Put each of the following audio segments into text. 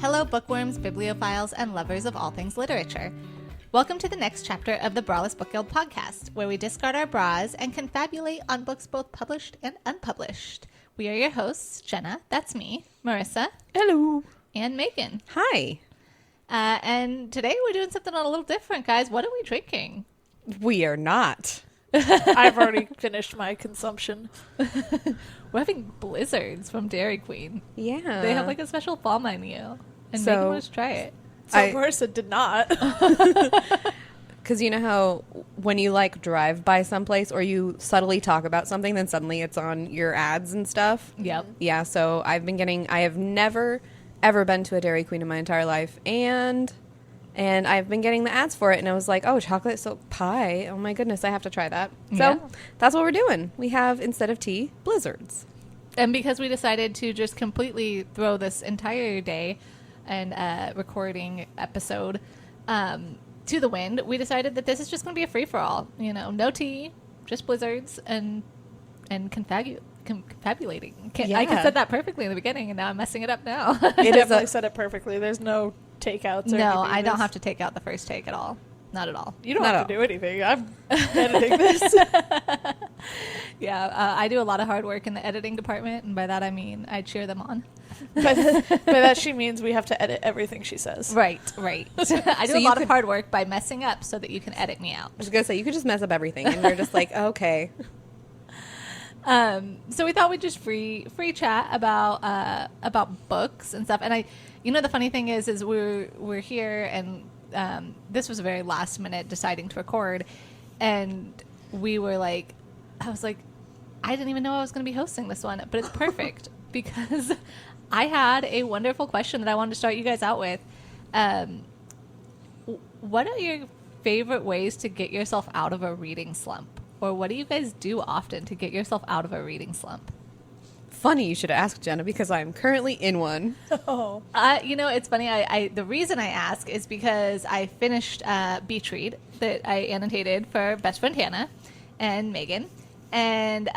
Hello, bookworms, bibliophiles, and lovers of all things literature. Welcome to the next chapter of the Braless Book Guild podcast, where we discard our bras and confabulate on books both published and unpublished. We are your hosts, Jenna, that's me, Marissa. Hello. And Megan. Hi. And today we're doing something a little different, guys. What are we drinking? We are not. I've already finished my consumption. We're having blizzards from Dairy Queen. Yeah. They have like a special fall menu. And So- Megan wants to try it. So Marissa did not. Because you know how when you like drive by someplace or you subtly talk about something, then suddenly it's on your ads and stuff? Yep. Yeah, so I have never, ever been to a Dairy Queen in my entire life. And I've been getting the ads for it. And I was like, oh, chocolate silk pie. Oh, my goodness, I have to try that. So Yeah. that's what we're doing. We have, instead of tea, blizzards. And because we decided to just completely throw this entire day and recording episode to the wind, we decided that this is just going to be a free-for-all. You know, no tea, just blizzards and confabulating. Yeah. I said that perfectly in the beginning, and now I'm messing it up now. You definitely said it perfectly. There's no takeouts. Or No, anything. I don't have to take out the first take at all. Not at all. You don't Not have at to do anything. I'm editing this. Yeah, I do a lot of hard work in the editing department, and by that I mean I cheer them on. By that she means we have to edit everything she says. Right. I do So a you lot could- of hard work by messing up so that you can edit me out. I was going to say, you could just mess up everything. And you're just like, okay. So we thought we'd just free chat about books and stuff. And the funny thing is we're here, and this was a very last minute deciding to record, and we were like, I was like, I didn't even know I was going to be hosting this one, but it's perfect because I had a wonderful question that I wanted to start you guys out with. What are your favorite ways to get yourself out of a reading slump? Or what do you guys do often to get yourself out of a reading slump? Funny you should ask, Jenna, because I'm currently in one. Oh. It's funny. I the reason I ask is because I finished Beach Read that I annotated for best friend Hannah and Megan. And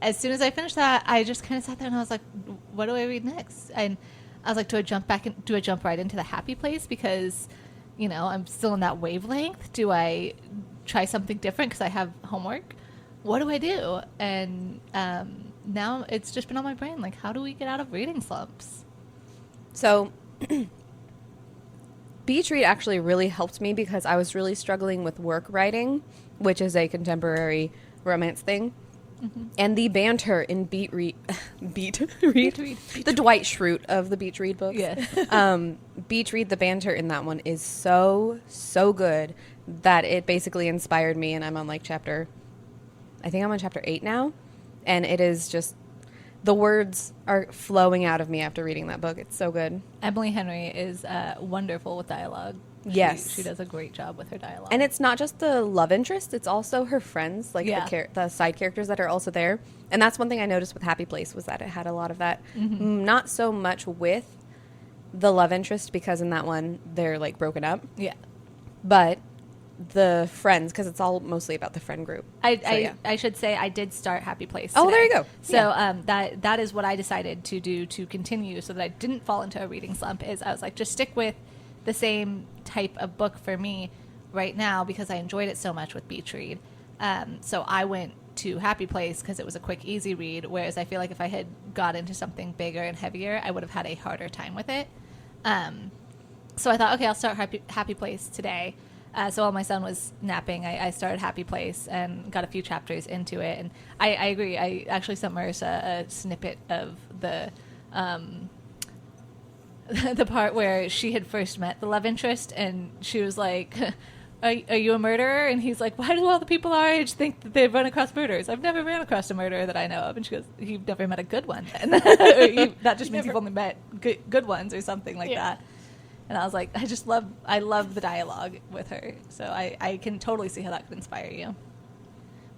as soon as I finished that, I just kind of sat there and I was like, what do I read next? And I was like, do I jump right into the happy place because, I'm still in that wavelength? Do I try something different because I have homework? What do I do? And now it's just been on my brain. Like, how do we get out of reading slumps? So, Beach Read actually really helped me because I was really struggling with work writing, which is a contemporary romance thing. Mm-hmm. And the banter in Beach Read, the Dwight Schrute of the Beach Read books. Yeah. Beach Read, the banter in that one is so good that it basically inspired me. And I'm on chapter 8 now. And it is just, the words are flowing out of me after reading that book. It's so good. Emily Henry is wonderful with dialogue. Yes. She does a great job with her dialogue. And it's not just the love interest, it's also her friends, the side characters that are also there. And that's one thing I noticed with Happy Place was that it had a lot of that. Mm-hmm. Not so much with the love interest, because in that one, they're broken up. Yeah. But the friends, because it's all mostly about the friend group. I should say I did start Happy Place Oh, today. there you go. So that is what I decided to do to continue so that I didn't fall into a reading slump. Is I was like, just stick with the same type of book for me right now because I enjoyed it so much with Beach Read. So I went to Happy Place because it was a quick, easy read, whereas I feel like if I had got into something bigger and heavier, I would have had a harder time with it. So I thought, okay, I'll start Happy Place today. So while my son was napping, I started Happy Place and got a few chapters into it. And I agree. I actually sent Marissa a snippet of the the part where she had first met the love interest, and she was like, are you a murderer? And he's like, why do all the people our age think that they've run across murderers? I've never ran across a murderer that I know of. And she goes, you've never met a good one then. That just means you've only met good ones or something like that. And I was like, I love the dialogue with her. So I can totally see how that could inspire you.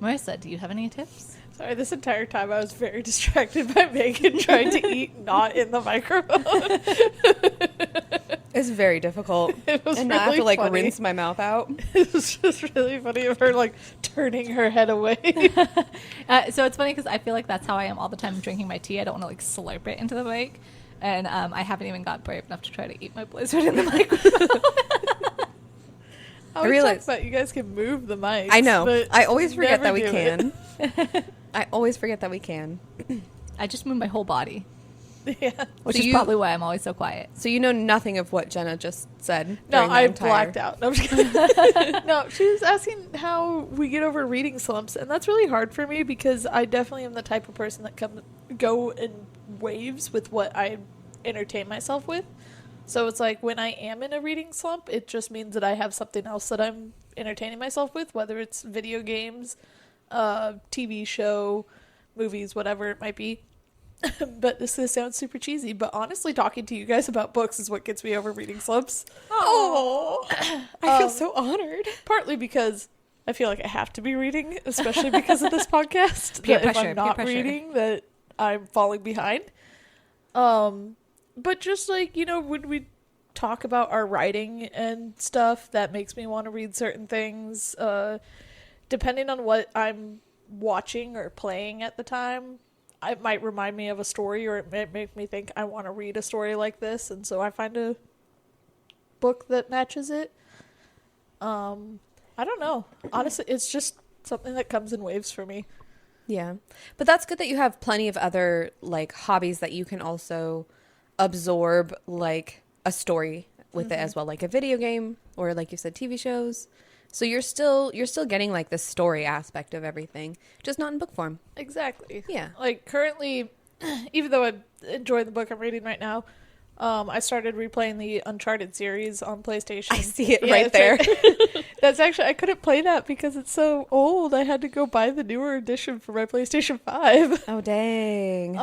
Marissa, do you have any tips? Sorry, this entire time I was very distracted by Megan trying to eat not in the microphone. It's very difficult. It was and really I have to funny. rinse my mouth out. It was just really funny of her turning her head away. So it's funny because I feel like that's how I am all the time drinking my tea. I don't want to slurp it into the mic. And I haven't even got brave enough to try to eat my blizzard in the microphone. I realize that you guys can move the mics. I know. But I always forget never that we do can. it. I always forget that we can. I just move my whole body, Yeah. which So is you- probably why I'm always so quiet. So you know nothing of what Jenna just said. No, during the I entire- blacked out. No, I'm just kidding. No, she was asking how we get over reading slumps, and that's really hard for me because I definitely am the type of person that go in waves with what I entertain myself with. So it's like when I am in a reading slump, it just means that I have something else that I'm entertaining myself with, whether it's video games, TV show, movies, whatever it might be. But this sounds super cheesy, but honestly, talking to you guys about books is what gets me over reading slumps. Oh, I feel so honored. Partly because I feel like I have to be reading, especially because of this podcast. Peer that if pressure, I'm not peer pressure. reading, that I'm falling behind. But just like, when we talk about our writing and stuff, that makes me want to read certain things. Depending on what I'm watching or playing at the time, it might remind me of a story, or it might make me think I want to read a story like this, and so I find a book that matches it. I don't know. Honestly, it's just something that comes in waves for me. Yeah. But that's good that you have plenty of other like hobbies that you can also absorb like a story with it as well, like a video game or like you said TV shows. So you're still getting like the story aspect of everything, just not in book form. Exactly. Yeah. Like currently, even though I enjoy the book I'm reading right now, I started replaying the Uncharted series on PlayStation. I see it Yeah, right it's there. That's actually, I couldn't play that because it's so old. I had to go buy the newer edition for my PlayStation 5. Oh dang.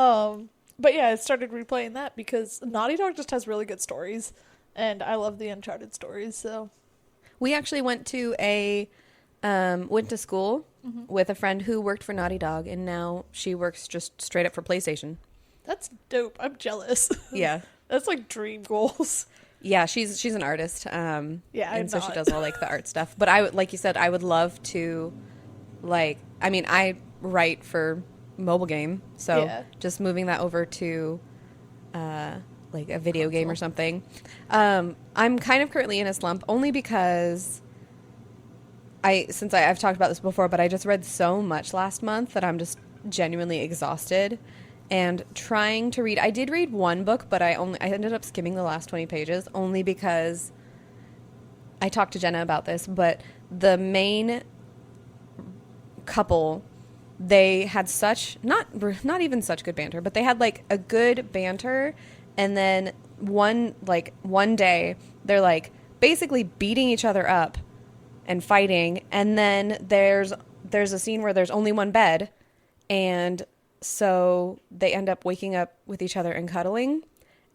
But yeah, I started replaying that because Naughty Dog just has really good stories, and I love the Uncharted stories. So We actually went to school with a friend who worked for Naughty Dog, and now she works just straight up for PlayStation. that's dope. I'm jealous. Yeah. That's like dream goals. Yeah, she's an artist. Yeah, I'm and so she not. does all like the art stuff. But I would, like you said, I would love to, like, I mean, I write for mobile game, so Yeah. just moving that over to, like a video game or something. I'm kind of currently in a slump only because I've talked about this before, but I just read so much last month that I'm just genuinely exhausted. And trying to read, I did read one book, but I ended up skimming the last 20 pages only because I talked to Jenna about this, but the main couple, they had such, not even such good banter, but they had like a good banter. And then one day they're like basically beating each other up and fighting. And then there's a scene where there's only one bed, and so they end up waking up with each other and cuddling.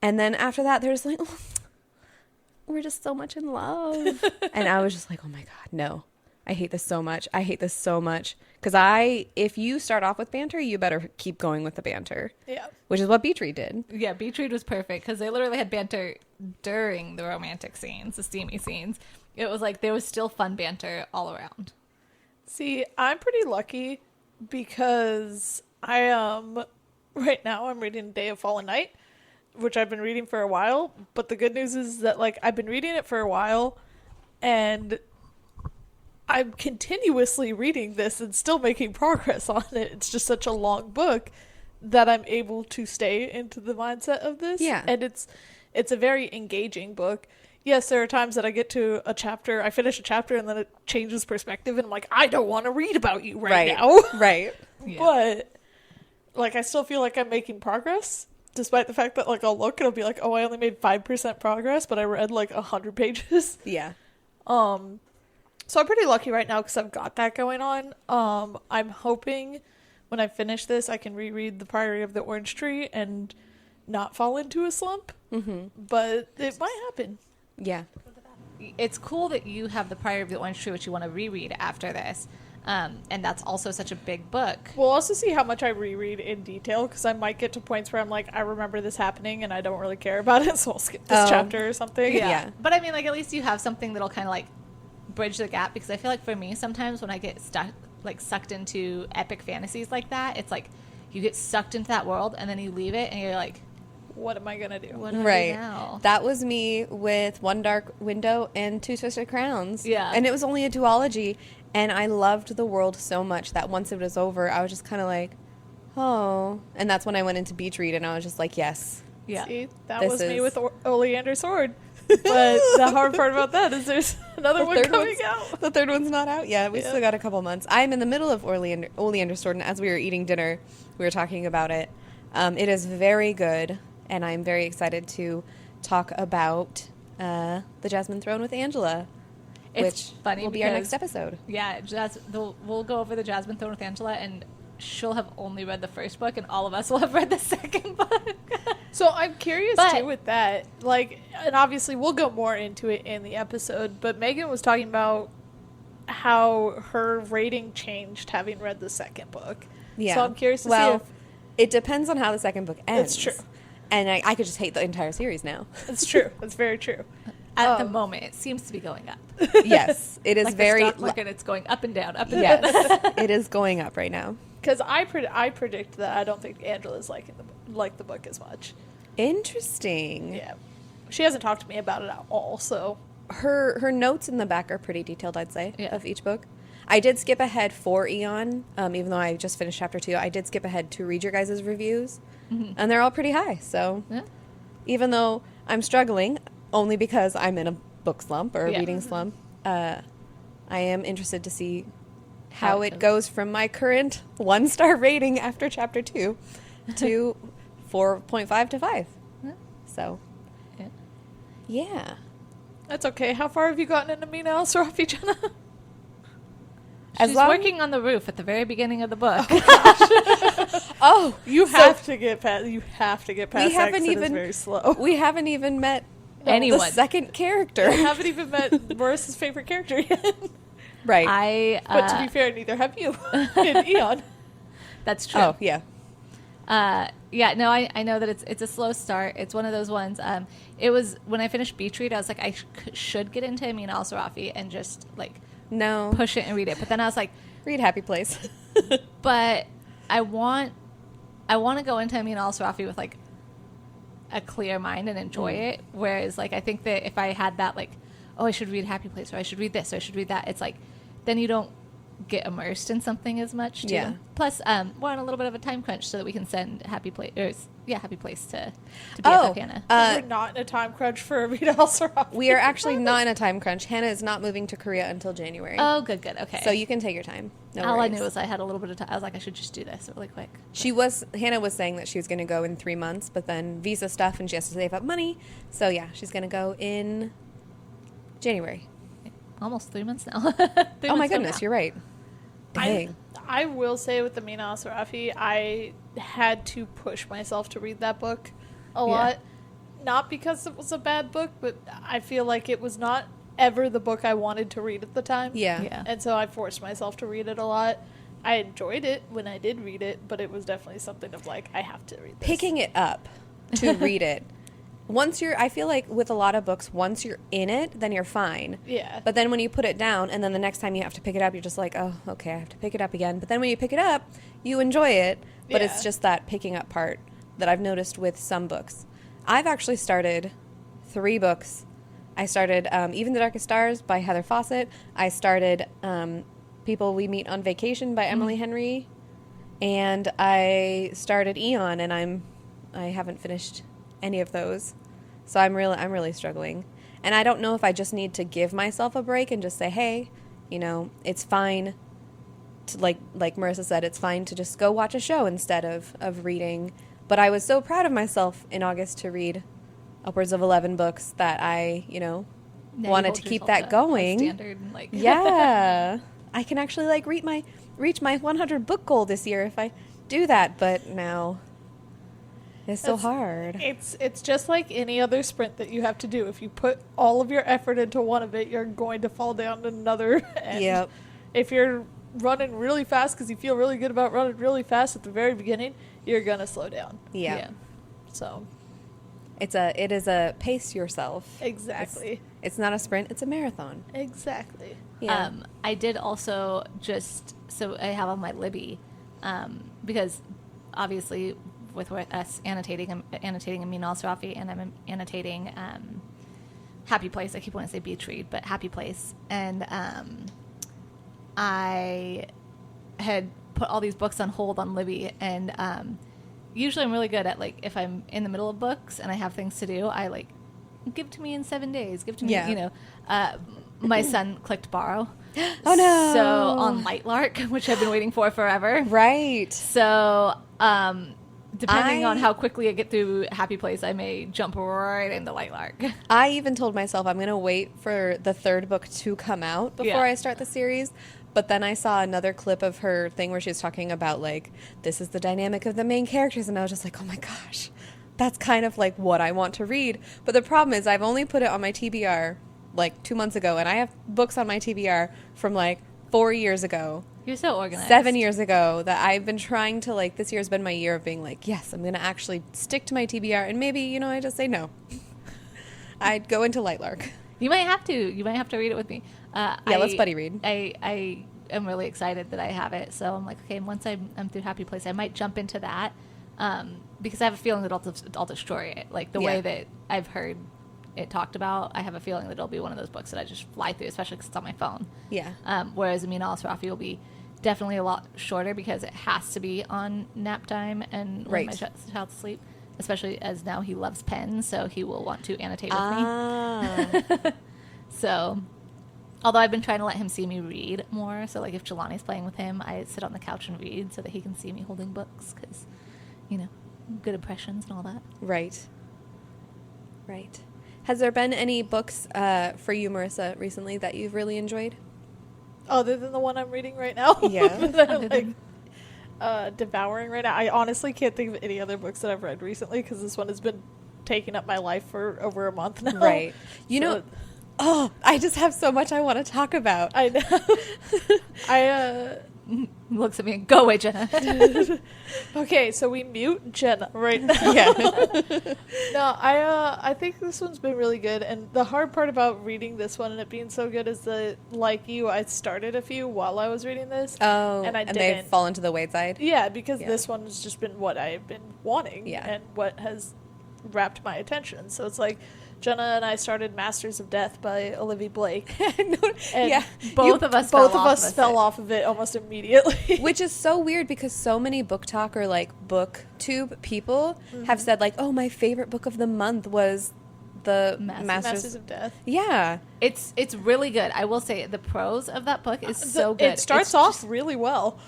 And then after that, they're just like, oh, we're just so much in love. And I was just like, oh my God, no. I hate this so much. I hate this so much. Because if you start off with banter, you better keep going with the banter. Yeah. Which is what Beach Read did. Yeah, Beach Read was perfect because they literally had banter during the romantic scenes, the steamy scenes. It was like there was still fun banter all around. See, I'm pretty lucky because right now I'm reading Day of Fallen Night, which I've been reading for a while. But the good news is that like I've been reading it for a while, and I'm continuously reading this and still making progress on it. It's just such a long book that I'm able to stay into the mindset of this. Yeah. And it's a very engaging book. Yes, there are times that I get to a chapter, I finish a chapter, and then it changes perspective, and I'm like, I don't want to read about you right now. Right. Yeah. But, like, I still feel like I'm making progress, despite the fact that, like, I'll look and I'll be like, oh, I only made 5% progress, but I read, like, 100 pages. Yeah. So I'm pretty lucky right now because I've got that going on. I'm hoping when I finish this, I can reread The Priory of the Orange Tree and not fall into a slump. Mm-hmm. But it might happen. Yeah. It's cool that you have The Priory of the Orange Tree, which you want to reread after this. And that's also such a big book. We'll also see how much I reread in detail because I might get to points where I'm like, I remember this happening and I don't really care about it, so I'll skip this chapter or something. Yeah. But I mean, like, at least you have something that'll kind of like bridge the gap, because I feel like for me sometimes when I get sucked into epic fantasies like that, it's like you get sucked into that world and then you leave it and you're like, what am I gonna do? What do I do Right. now? That was me with One Dark Window and Two Twisted Crowns. Yeah. And it was only a duology, and I loved the world so much that once it was over, I was just kind of like, oh. And that's when I went into Beach Read, and I was just like, yes. Yeah. See, that This was me is- with Oleander Sword. But the hard part about that is there's another one coming out. The third one's not out yet. We Yeah. still got a couple months. I'm in the middle of Oleander Sword, and as we were eating dinner, we were talking about it. It is very good, and I'm very excited to talk about the Jasmine Throne with Angela, It's which funny will be our because- next episode. Yeah, we'll go over the Jasmine Throne with Angela, and she'll have only read the first book, and all of us will have read the second book. So I'm curious But- too with that. Like, and obviously we'll go more into it in the episode, but Megan was talking about how her rating changed having read the second book. Yeah. So I'm curious to see well, if it depends on how the second book ends. It's true. And I could just hate the entire series now. it's true. It's very true. At the Oh. moment, it seems to be going up. Yes, it is Like very. the stock market, it's going up and down, up and down. Yes, it is going up right now. Because I predict that I don't think Angela's like the book as much. Interesting. Yeah. She hasn't talked to me about it at all, so Her notes in the back are pretty detailed, I'd say, Yeah. of each book. I did skip ahead for Eon, even though I just finished chapter 2. I did skip ahead to read your guys' reviews, and they're all pretty high. So Yeah. even though I'm struggling, only because I'm in a book slump or a Yeah. reading slump, I am interested to see how How it it goes from my current 1-star rating after chapter 2 to 4.5 to 5. Yeah. So, Yeah. yeah. that's okay. How far have you gotten into Mina El-Sarafi, Jenna? She's working on the roof at the very beginning of the book. Oh, You so have to get past. You have to get past. we haven't that 'cause it is even very slow. we haven't even met Anyone. the second character. I haven't even met Marissa's favorite character yet. Right. But to be fair, neither have you in Eon. That's true. Oh, yeah. Yeah, no, I know that it's a slow start. It's one of those ones. It was when I finished Beach Read, I was like, I should get into Amin Al-Sarafi and just like No. push it and read it. But then I was like, Read Happy Place. but I want to go into Amin Al-Sarafi with like a clear mind and enjoy it. Whereas like I think that if I had that like, oh, I should read Happy Place or I should read this or I should read that, it's like then you don't get immersed in something as much too. Yeah. Plus, we're on a little bit of a time crunch so that we can send Happy Place to BFF Hannah. We're not in a time crunch for Amina El-Sarafi. We are actually not in a time crunch. Hannah is not moving to Korea until January. Oh, good. Okay. So you can take your time. No all worries. I knew was I had a little bit of time. I was like, I should just do this really quick. Hannah was saying that she was going to go in 3 months, but then visa stuff and she has to save up money. So yeah, she's going to go in January. Almost 3 months now. 3 Oh months my from goodness, now. you're right. Dang. I will say with Amina El-Sarafi, I had to push myself to read that book a lot. Not because it was a bad book, but I feel like it was not ever the book I wanted to read at the time. Yeah. And so I forced myself to read it a lot. I enjoyed it when I did read it, but it was definitely something of like, I have to read this. Picking it up to read it. I feel like with a lot of books, once you're in it, then you're fine. Yeah. But then when you put it down and then the next time you have to pick it up, you're just like, oh, okay, I have to pick it up again. But then when you pick it up, you enjoy it. But Yeah. it's just that picking up part that I've noticed with some books. I've actually started 3 books. I started Even the Darkest Stars by Heather Fawcett. I started People We Meet on Vacation by Emily Henry. And I started Eon, and I haven't finished any of those. So I'm really struggling. And I don't know if I just need to give myself a break and just say, hey, it's fine to, like Marissa said, it's fine to just go watch a show instead of reading. But I was so proud of myself in August to read upwards of 11 books that I, Now you wanted hold to keep yourself that to a going. standard and, like, Yeah. I can actually like reach my 100 book goal this year if I do that, but now it's so hard. It's just like any other sprint that you have to do. If you put all of your effort into one of it, you're going to fall down to another. And Yep. if you're running really fast because you feel really good about running really fast at the very beginning, you're gonna slow down. Yeah. So It is a pace yourself. exactly, It's not a sprint, it's a marathon. exactly. Yeah. I did also so I have on my Libby, because obviously with us annotating Amin al-Sarafi, and I'm annotating Happy Place. I keep wanting to say Beach Read, but Happy Place. And I had put all these books on hold on Libby, and usually I'm really good at, like, if I'm in the middle of books and I have things to do, I, like, give to me in 7 days, give to me, you know. My son clicked borrow. Oh, no. So on Lightlark, which I've been waiting for forever. Right. So depending on how quickly I get through Happy Place, I may jump right into Lightlark. I even told myself I'm going to wait for the third book to come out before I start the series. But then I saw another clip of her thing where she was talking about, like, this is the dynamic of the main characters. And I was just like, oh, my gosh, that's kind of like what I want to read. But the problem is I've only put it on my TBR like 2 months ago. And I have books on my TBR from like 4 years ago. You're so organized. 7 years ago that I've been trying to, like, this year's been my year of being like, yes, I'm going to actually stick to my TBR. And maybe, you know, I just say no. I'd go into Lightlark. You might have to. You might have to read it with me. Let's buddy read. I am really excited that I have it. So I'm like, okay, once I'm through Happy Place, I might jump into that because I have a feeling that I'll destroy it. Like the way that I've heard it talked about, I have a feeling that it'll be one of those books that I just fly through, especially because it's on my phone. Yeah. Whereas Amin al-Sarafi will be definitely a lot shorter because it has to be on nap time and when my child's asleep. Especially as now he loves pens, so he will want to annotate with me. So, although I've been trying to let him see me read more, so like if Jelani's playing with him, I sit on the couch and read so that he can see me holding books, because, you know, good impressions and all that. Right. Has there been any books for you, Marissa, recently that you've really enjoyed? Other than the one I'm reading right now? Yeah. That I'm, like, devouring right now. I honestly can't think of any other books that I've read recently because this one has been taking up my life for over a month now. Right. You know, I just have so much I want to talk about. I know. Looks at me and go away, Jenna. Okay, so we mute Jenna right now. Yeah. No, I think this one's been really good, and the hard part about reading this one and it being so good is that, like you, I started a few while I was reading this. Oh, and they've didn't. fallen to the wayside? Yeah, because this one has just been what I've been wanting and what has wrapped my attention. So it's like Jenna and I started Masters of Death by Olivia Blake. And both of us fell off of it almost immediately. Which is so weird because so many book talk or like booktube people have said like, oh, my favorite book of the month was the Masters of Death. Yeah. It's really good. I will say the prose of that book is so good. It starts off really well.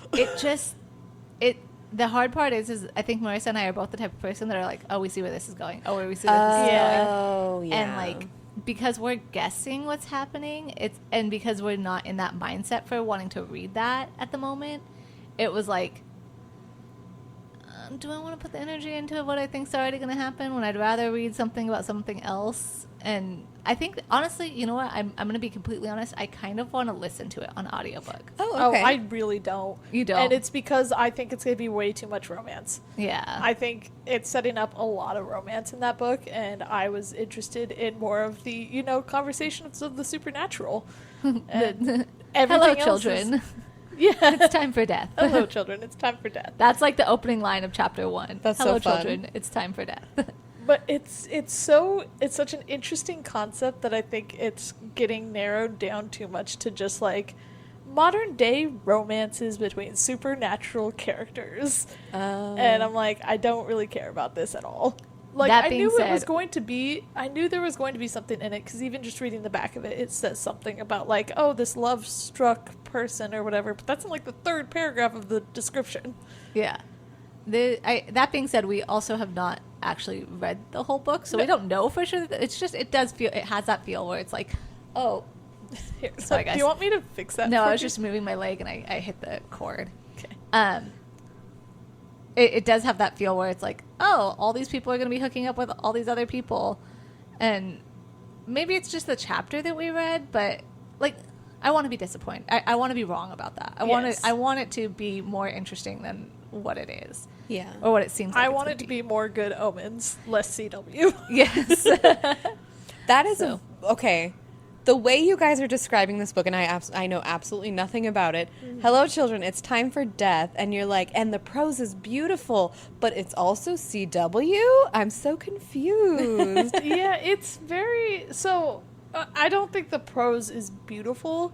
The hard part is I think Marissa and I are both the type of person that are like, oh, we see where this is going. Oh, we see where this is going. Oh, yeah. And like, because we're guessing what's happening, and because we're not in that mindset for wanting to read that at the moment, it was like, do I want to put the energy into what I think's already going to happen when I'd rather read something about something else? And I think, honestly, you know what? I'm going to be completely honest. I kind of want to listen to it on audiobook. Oh, okay. Oh, I really don't. You don't? And it's because I think it's going to be way too much romance. Yeah. I think it's setting up a lot of romance in that book, and I was interested in more of the, you know, conversations of the supernatural. And Hello, children. It's time for death. Hello, children. It's time for death. That's like the opening line of chapter 1. That's Hello, so fun. children. It's time for death. But it's such an interesting concept that I think it's getting narrowed down too much to just like modern day romances between supernatural characters. And I'm like, I don't really care about this at all. Like, I knew there was going to be something in it, because even just reading the back of it, it says something about like, oh, this love-struck person or whatever, but that's in like the third paragraph of the description. Yeah. That being said, we also have not actually read the whole book, so we don't know for sure. It's just, it has that feel where it's like, oh. Here, sorry, guys. Do you want me to fix that? No, I was just moving my leg and I hit the cord. Okay. It does have that feel where it's like, oh, all these people are going to be hooking up with all these other people. And maybe it's just the chapter that we read, but like, I want to be disappointed. I want to be wrong about that. I want it to be more interesting than what it is. Yeah. Or what it seems like. I want it to be more Good Omens, less CW. Yes. That is okay. The way you guys are describing this book, and I know absolutely nothing about it. Hello, children, it's time for death. And you're like, and the prose is beautiful, but it's also CW? I'm so confused. Yeah, it's very... So, I don't think the prose is beautiful.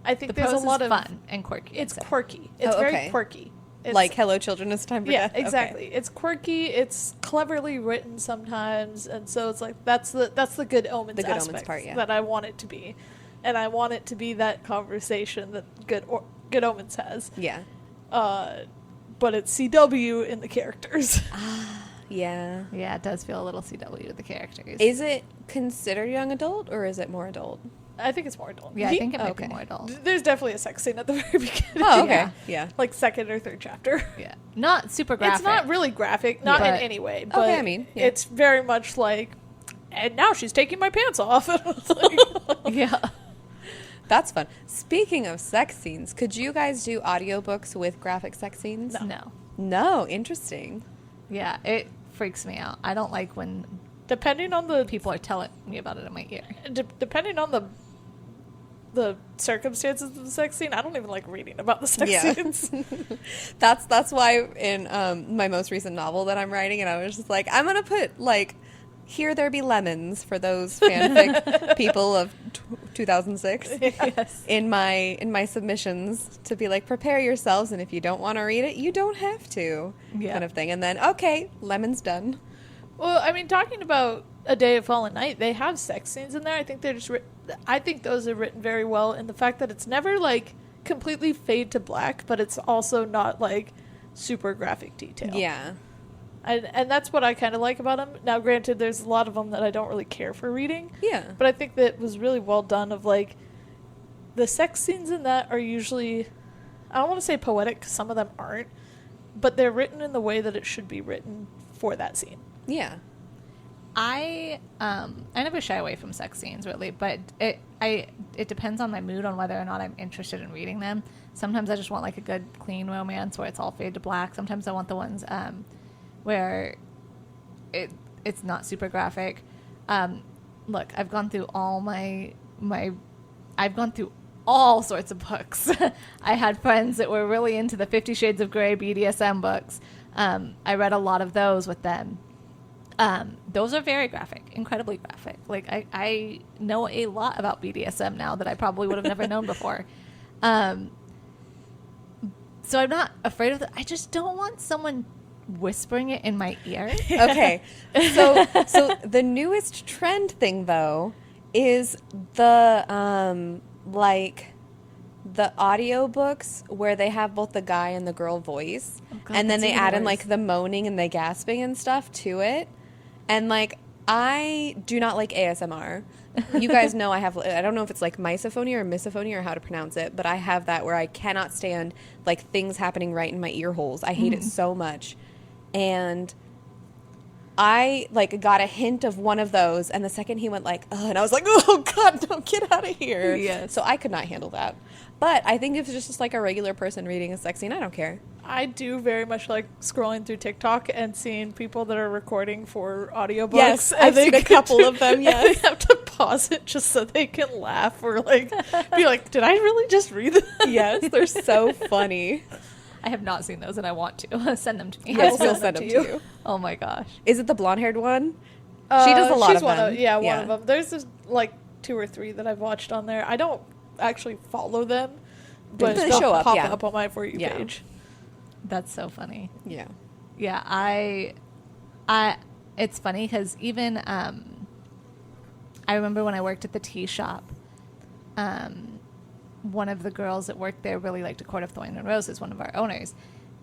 I think The there's prose a lot is of... fun and quirky. It's I'd say. quirky. It's Oh, okay. very quirky. It's, Like, hello, children, it's time for yeah, death. Okay. exactly. It's quirky. It's cleverly written sometimes, and so it's like that's the good omens The good omens aspect part, yeah. that I want it to be, and I want it to be that conversation that good omens has. Yeah. But it's CW in the characters. Yeah. Yeah, it does feel a little CW with the characters. Is it considered young adult, or is it more adult? I think it's more adult. Yeah, I think it might Okay. be more adult. There's definitely a sex scene at the very beginning. Oh, okay. Yeah. Yeah. Like second or third chapter. Yeah, not super graphic. It's not really graphic, not Yeah. in But- any way. But Okay, I mean, yeah. it's very much like, and now she's taking my pants off. And it's like, Yeah. That's fun. Speaking of sex scenes, could you guys do audiobooks with graphic sex scenes? No. No, interesting. Yeah, it freaks me out. I don't like when depending on the people are telling me about it in my ear. depending on the circumstances of the sex scene, I don't even like reading about the sex Yeah. scenes. That's why in my most recent novel that I'm writing, and I was just like, I'm gonna put like, "Here There Be Lemons" for those fanfic people of 2006 Yes. in my submissions to be like, prepare yourselves, and if you don't want to read it, you don't have to, Yeah. kind of thing. And then okay, lemons done. Well, I mean, talking about A Day of Fallen Night, they have sex scenes in there. I think they're just I think those are written very well, and the fact that it's never like completely fade to black, but it's also not like super graphic detail. Yeah. And that's what I kind of like about them. Now, granted, there's a lot of them that I don't really care for reading. Yeah. But I think that was really well done of, like, the sex scenes in that are usually, I don't want to say poetic, because some of them aren't, but they're written in the way that it should be written for that scene. Yeah. I never shy away from sex scenes really, but it depends on my mood on whether or not I'm interested in reading them. Sometimes I just want like a good clean romance where it's all fade to black. Sometimes I want the ones where it's not super graphic. Look, I've gone through I've gone through all sorts of books. I had friends that were really into the 50 Shades of Grey BDSM books. I read a lot of those with them. Those are very graphic, incredibly graphic. Like I know a lot about BDSM now that I probably would have never known before. So I'm not afraid of that. I just don't want someone whispering it in my ear. Okay. So the newest trend thing though is the like the audiobooks where they have both the guy and the girl voice, Oh, God, and then that's they even add in worse. like the moaning and the gasping and stuff to it. And like I do not like ASMR. You guys know I don't know if it's like misophonia or misophonia or how to pronounce it, but I have that where I cannot stand like things happening right in my ear holes. I hate it so much. And I like got a hint of one of those, and the second he went like, "Ugh," and I was like, "Oh God, no, get out of here!" Yes. So I could not handle that. But I think if it's just like a regular person reading a sex scene, I don't care. I do very much like scrolling through TikTok and seeing people that are recording for audiobooks. Yes, and I've they seen a get couple of them, and yes. they have to pause it just so they can laugh or like be like, "Did I really just read that?" Yes, they're so funny. I have not seen those, and I want to. Send them to me. Yes, will we'll send send them them to to you. Oh my gosh. Is it the blonde-haired one? She does a lot she's of one them. one of them. There's just like 2 or 3 that I've watched on there. I don't actually follow them, but They they'll show up, pop yeah. up on my For You Yeah. page. That's so funny. Yeah. Yeah, I it's funny because even I remember when I worked at the tea shop, one of the girls that worked there really liked A Court of Thorns and Roses, one of our owners,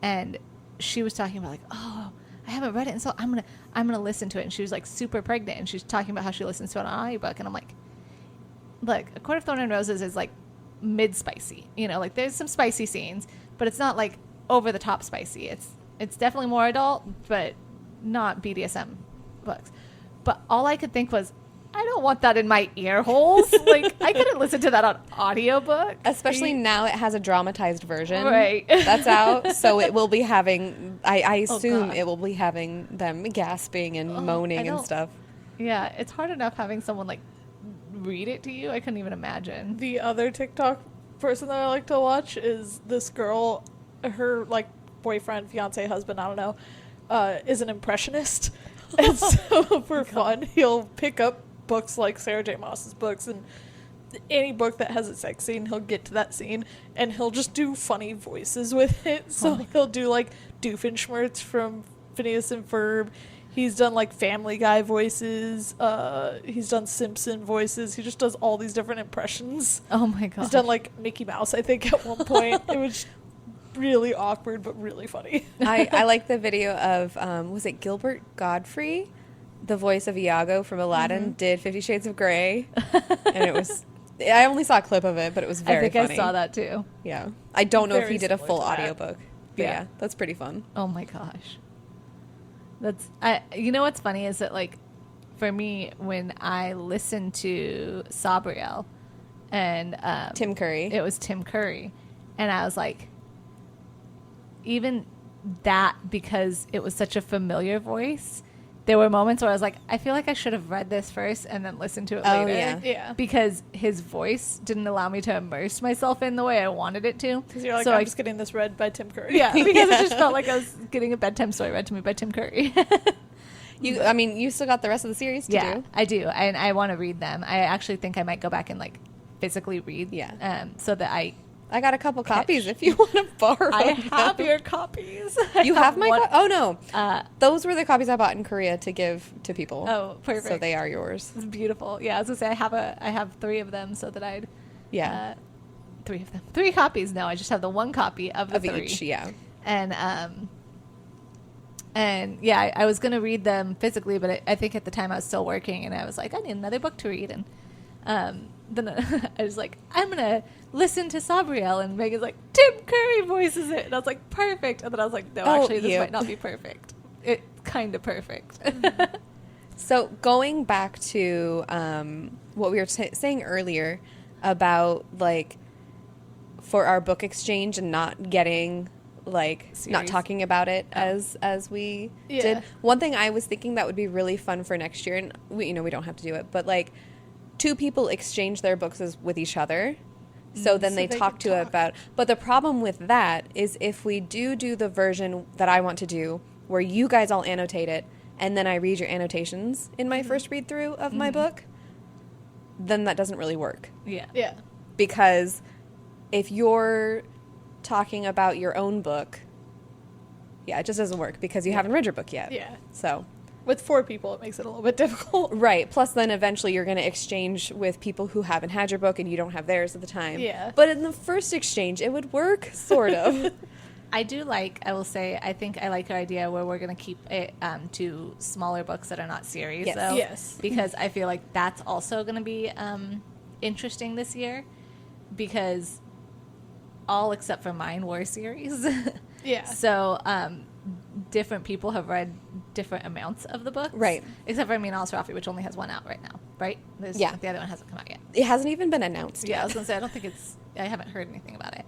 and she was talking about like, oh, I haven't read it, and so I'm gonna listen to it, and she was like super pregnant, and she's talking about how she listens to it on audiobook, and I'm like, look, A Court of Thorns and Roses is like mid spicy, you know, like there's some spicy scenes, but it's not like over the top spicy. It's definitely more adult, but not BDSM books. But all I could think was, I don't want that in my ear holes. Like I couldn't listen to that on audiobook. Especially now it has a dramatized version. Right. That's out. So it will be having, I Oh, assume God. it will be having them gasping and Oh, I moaning and don't- stuff. Yeah, it's hard enough having someone like read it to you, I couldn't even imagine. The other TikTok person that I like to watch is this girl. Her like boyfriend, fiance, husband, I don't know, is an impressionist. And so for fun, he'll pick up books like Sarah J. Maas's books, and any book that has a sex scene, he'll get to that scene and he'll just do funny voices with it. So he'll do like Doofenshmirtz from Phineas and Ferb. He's done like Family Guy voices. He's done Simpson voices. He just does all these different impressions. Oh my god. He's done like Mickey Mouse, I think, at one point. It was really awkward but really funny. I like the video of was it Gilbert Godfrey, the voice of Iago from Aladdin, did 50 Shades of Grey, and it was. I only saw a clip of it, but it was very funny. I saw that too. Yeah. I don't know if Very he did a similar full to that. audiobook. But yeah, that's pretty fun. Oh my gosh. You know what's funny is that, like, for me, when I listened to Sabriel and Tim Curry. it was Tim Curry, and I was like, even that, because it was such a familiar voice, there were moments where I was like, I feel like I should have read this first and then listened to it Oh, later. Yeah. Because his voice didn't allow me to immerse myself in the way I wanted it to. Because you're like, So I'm I- just getting this read by Tim Curry. Yeah, because it just felt like I was getting a bedtime story read to me by Tim Curry. You still got the rest of the series to do? I do. And I want to read them. I actually think I might go back and, like, physically read. Yeah. So that I I got a couple copies if you want to borrow have them. your copies. You have my one- Oh, no. Those were the copies I bought in Korea to give to people. Oh, perfect. So they are yours. It's beautiful. Yeah, I was gonna say I have 3 of them, so that I'd Yeah. 3 of them, 3 copies. No, I just have the 1 copy of the Of 3. each, yeah. And yeah, I was gonna read them physically, but I think at the time I was still working, and I was like, I need another book to read, and then I was like, I'm gonna listen to Sabriel, and Megan's like, Tim Curry voices it, and I was like, perfect, and then I was like, no, Oh, actually, this you. might not be perfect. It's kind of perfect. So going back to what we were saying earlier about, like, for our book exchange and not getting, like, not Series. talking about it as we Yeah. did. One thing I was thinking that would be really fun for next year, and we don't have to do it, but, like, 2 people exchange their books with each other. So then so they they talk can to talk. about. But the problem with that is if we do the version that I want to do, where you guys all annotate it, and then I read your annotations in my first read through of my book, then that doesn't really work. Yeah. Yeah. Because if you're talking about your own book, yeah, it just doesn't work because you haven't read your book yet. Yeah. So, With 4 people, it makes it a little bit difficult. right. Plus, then eventually you're going to exchange with people who haven't had your book and you don't have theirs at the time. Yeah. But in the first exchange, it would work, sort of. I will say, I think I like your idea where we're going to keep it to smaller books that are not series, Yes. though. Yes. Because I feel like that's also going to be interesting this year, because all except for mine were series. Yeah. So different people have read different amounts of the books. Right. Except for Amin Al-Sarafi, which only has 1 out right now, right? Yeah. The other one hasn't come out yet. It hasn't even been announced Yeah, I yet. was gonna say I haven't heard anything about it.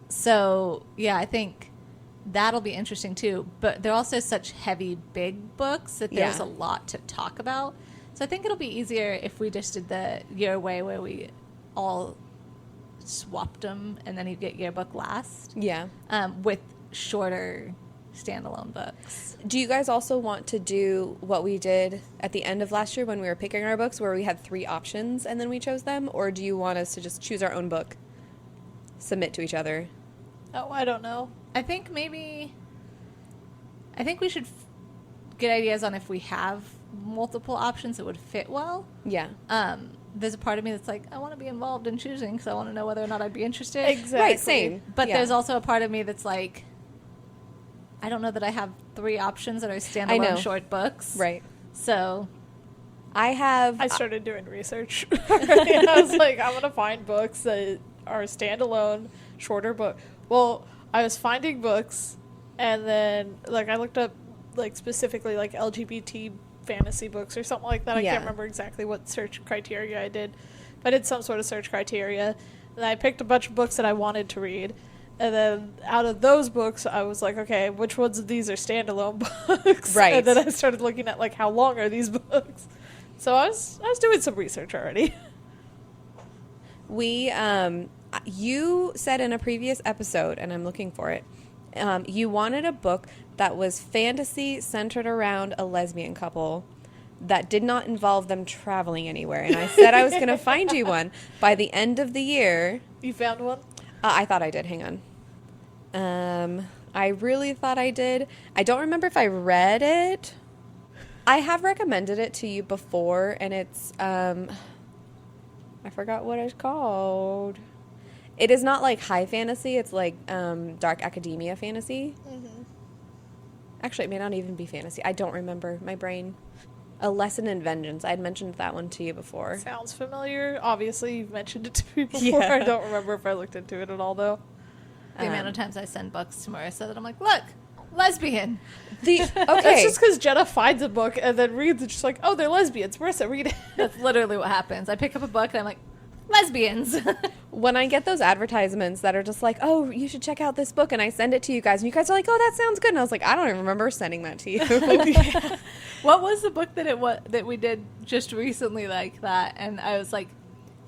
So yeah, I think that'll be interesting too. But they're also such heavy, big books that there's Yeah. a lot to talk about. So I think it'll be easier if we just did the your way, where we all swapped them, and then you get your book last. Yeah. With shorter standalone books. Do you guys also want to do what we did at the end of last year when we were picking our books, where we had 3 options and then we chose them? Or do you want us to just choose our own book, submit to each other? Oh, I don't know. I think we should get ideas on if we have multiple options that would fit well. Yeah. There's a part of me that's like, I want to be involved in choosing because I want to know whether or not I'd be interested. Exactly. Right, same. But Yeah. there's also a part of me that's like, I don't know that I have 3 options that are know. standalone short books. Right. So I started doing research. I was like, I'm going to find books that are standalone, shorter book. Well, I was finding books, and then, like, I looked up, like, specifically, like, LGBT fantasy books or something like that. I Yeah. can't remember exactly what search criteria I did. But I did some sort of search criteria. And I picked a bunch of books that I wanted to read. And then out of those books, I was like, okay, which ones of these are standalone books? Right. And then I started looking at, like, how long are these books? So I was doing some research already. We, you said in a previous episode, and I'm looking for it, you wanted a book that was fantasy centered around a lesbian couple that did not involve them traveling anywhere. And I said I was going to find you one by the end of the year. You found one? I thought I did. Hang on. I really thought I did. I don't remember if I read it. I have recommended it to you before, and it's, I forgot what it's called. It is not like high fantasy. It's like dark academia fantasy. Mm-hmm. Actually, it may not even be fantasy. I don't remember. My brain. A Lesson in Vengeance. I had mentioned that one to you before. Sounds familiar. Obviously, you've mentioned it to me before. Yeah. I don't remember if I looked into it at all, though. The amount of times I send books to Marissa that I'm like, look, lesbian. Okay. That's just because Jenna finds a book and then reads it. She's like, oh, they're lesbians. Marissa, read it. That's literally what happens. I pick up a book and I'm like, lesbians. When I get those advertisements that are just like, oh, you should check out this book, and I send it to you guys, and you guys are like, oh, that sounds good. And I was like, I don't even remember sending that to you. Yeah. What was the book that we did just recently like that? And I was like,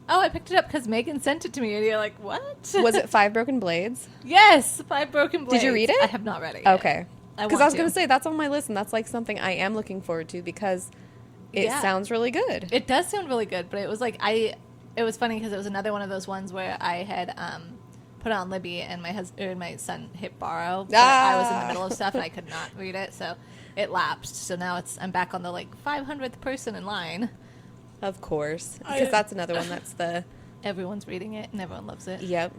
oh, I picked it up because Megan sent it to me. And you're like, what? Was it 5 Broken Blades? Yes, 5 Broken Blades. Did you read it? I have not read it yet. Okay. Because I was going to say, that's on my list, and that's like something I am looking forward to because it sounds really good. It does sound really good, but it was like, it was funny because it was another one of those ones where I had put it on Libby and my son hit borrow, but I was in the middle of stuff and I could not read it, so it lapsed. So now I'm back on the like 500th person in line. Of course. Because that's another one that's the... Everyone's reading it and everyone loves it. Yep.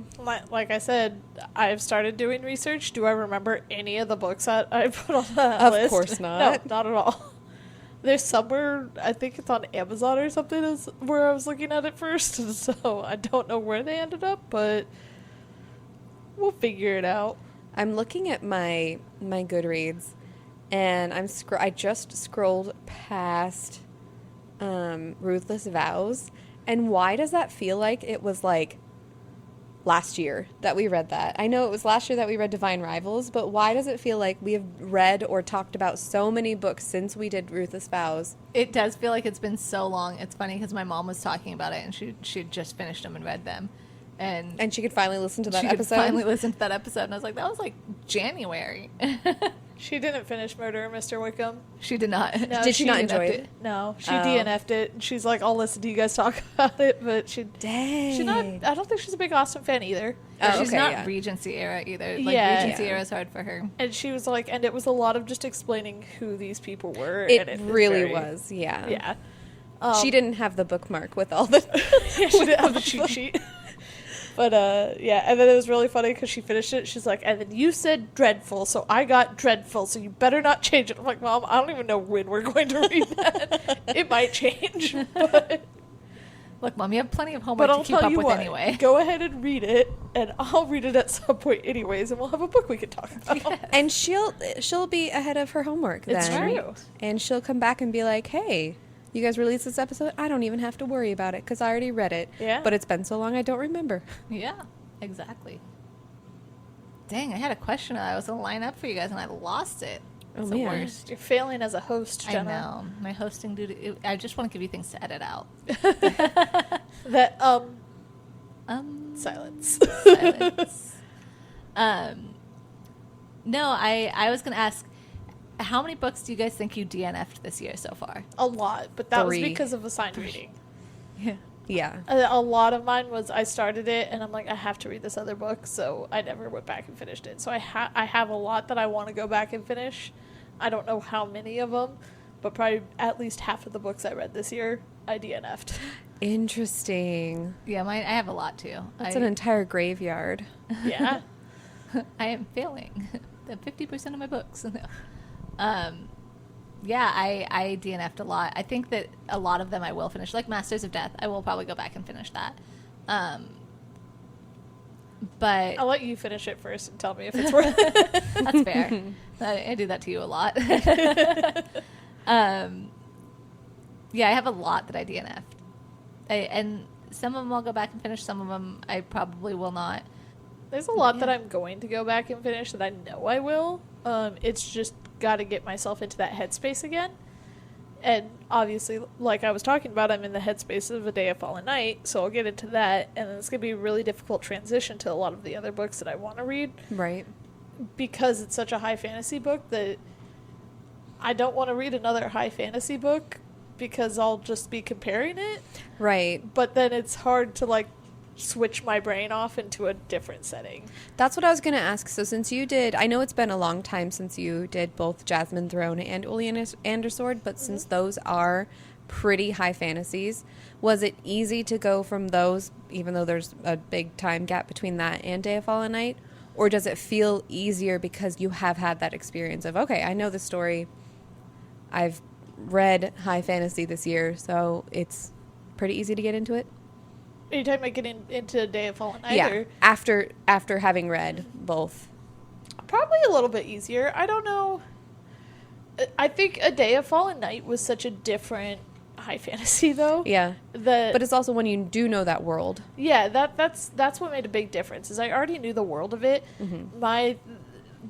Like I said, I've started doing research. Do I remember any of the books that I put on that list? Of course not. No, not at all. There's somewhere, I think it's on Amazon or something, is where I was looking at it first. So I don't know where they ended up, but we'll figure it out. I'm looking at my Goodreads, and I just scrolled past Ruthless Vows, and why does that feel like it was like last year that we read that? I know it was last year that we read Divine Rivals, but why does it feel like we have read or talked about so many books since we did Ruthless Vows? It does feel like it's been so long. It's funny because my mom was talking about it and she'd just finished them and read them. And she could finally listen to that she episode? Could finally listen to that episode. And I was like, that was like January. She didn't finish Murder, Mr. Wickham. She did not. No, did she not enjoy it? No, she DNF'd it. She's like, I'll listen to you guys talk about it, but Dang. I don't think she's a big Austen fan either. She's not Regency era either. Like, Regency era is hard for her. And she was like, and it was a lot of just explaining who these people were. It and really was, yeah. Yeah. She didn't have the bookmark with all the... Yeah, she didn't have the cheat sheet. But, yeah, and then it was really funny because she finished it. She's like, and then you said dreadful, so I got dreadful, so you better not change it. I'm like, Mom, I don't even know when we're going to read that. It might change, but... Look, Mom, you have plenty of homework to keep up with anyway. Go ahead and read it, and I'll read it at some point anyways, and we'll have a book we can talk about. Yeah. And she'll be ahead of her homework then. It's true. And she'll come back and be like, hey... You guys released this episode? I don't even have to worry about it because I already read it. Yeah. But it's been so long I don't remember. Yeah, exactly. Dang, I had a question I was going to line up for you guys and I lost it. It's the worst. You're failing as a host, Jenna. I know. My hosting duty. I just want to give you things to edit out. That, silence. Silence. No, I was going to ask, how many books do you guys think you DNF'd this year so far? A lot, but that 3. was because of assigned reading. Yeah. Yeah. A lot of mine was I started it and I'm like, I have to read this other book, so I never went back and finished it. So I have a lot that I want to go back and finish. I don't know how many of them, but probably at least half of the books I read this year I DNF'd. Interesting. Yeah, I have a lot too. That's an entire graveyard. Yeah. I am failing 50% of my books. Yeah, I DNF'd a lot. I think that a lot of them I will finish. Like Masters of Death, I will probably go back and finish that. But I'll let you finish it first and tell me if it's worth it. that's fair. I do that to you a lot. Yeah, I have a lot that I DNF'd. And some of them I'll go back and finish. Some of them I probably will not. There's a lot that I'm going to go back and finish that I know I will. It's just got to get myself into that headspace again. And obviously, like I was talking about, I'm in the headspace of A Day of Fallen Night, so I'll get into that, and then it's going to be a really difficult transition to a lot of the other books that I want to read. Right. Because it's such a high fantasy book that I don't want to read another high fantasy book because I'll just be comparing it. Right. But then it's hard to, like, switch my brain off into a different setting. That's what I was going to ask. So since you did, I know it's been a long time since you did both Jasmine Throne and Uliana Andersword, but since those are pretty high fantasies, was it easy to go from those, even though there's a big time gap between that and Day of Fallen Night? Or does it feel easier because you have had that experience of, okay, I know the story, I've read high fantasy this year, so it's pretty easy to get into it? Are you talking about getting into Day of Fallen Night? Yeah, after having read both. Probably a little bit easier. I don't know. I think A Day of Fallen Night was such a different high fantasy, though. Yeah. That, but it's also when you do know that world. Yeah, that's what made a big difference, is I already knew the world of it. Mm-hmm. My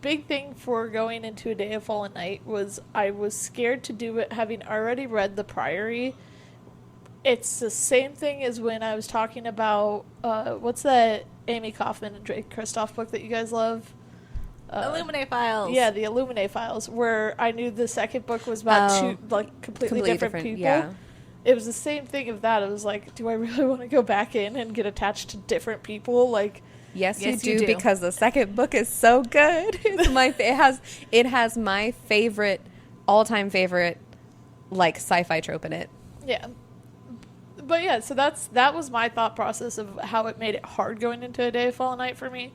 big thing for going into A Day of Fallen Night was I was scared to do it having already read The Priory. It's the same thing as when I was talking about, what's that Amy Kaufman and Drake Kristoff book that you guys love? Illuminate Files. Yeah, the Illuminate Files, where I knew the second book was about two, like, completely different people. Yeah. It was the same thing of that. It was like, do I really want to go back in and get attached to different people? Like, yes, Yes, you you do, do. because the second book is so good. It has my favorite, all-time favorite, like, sci-fi trope in it. yeah. But yeah, so that was my thought process of how it made it hard going into A Day of Fallen Night for me.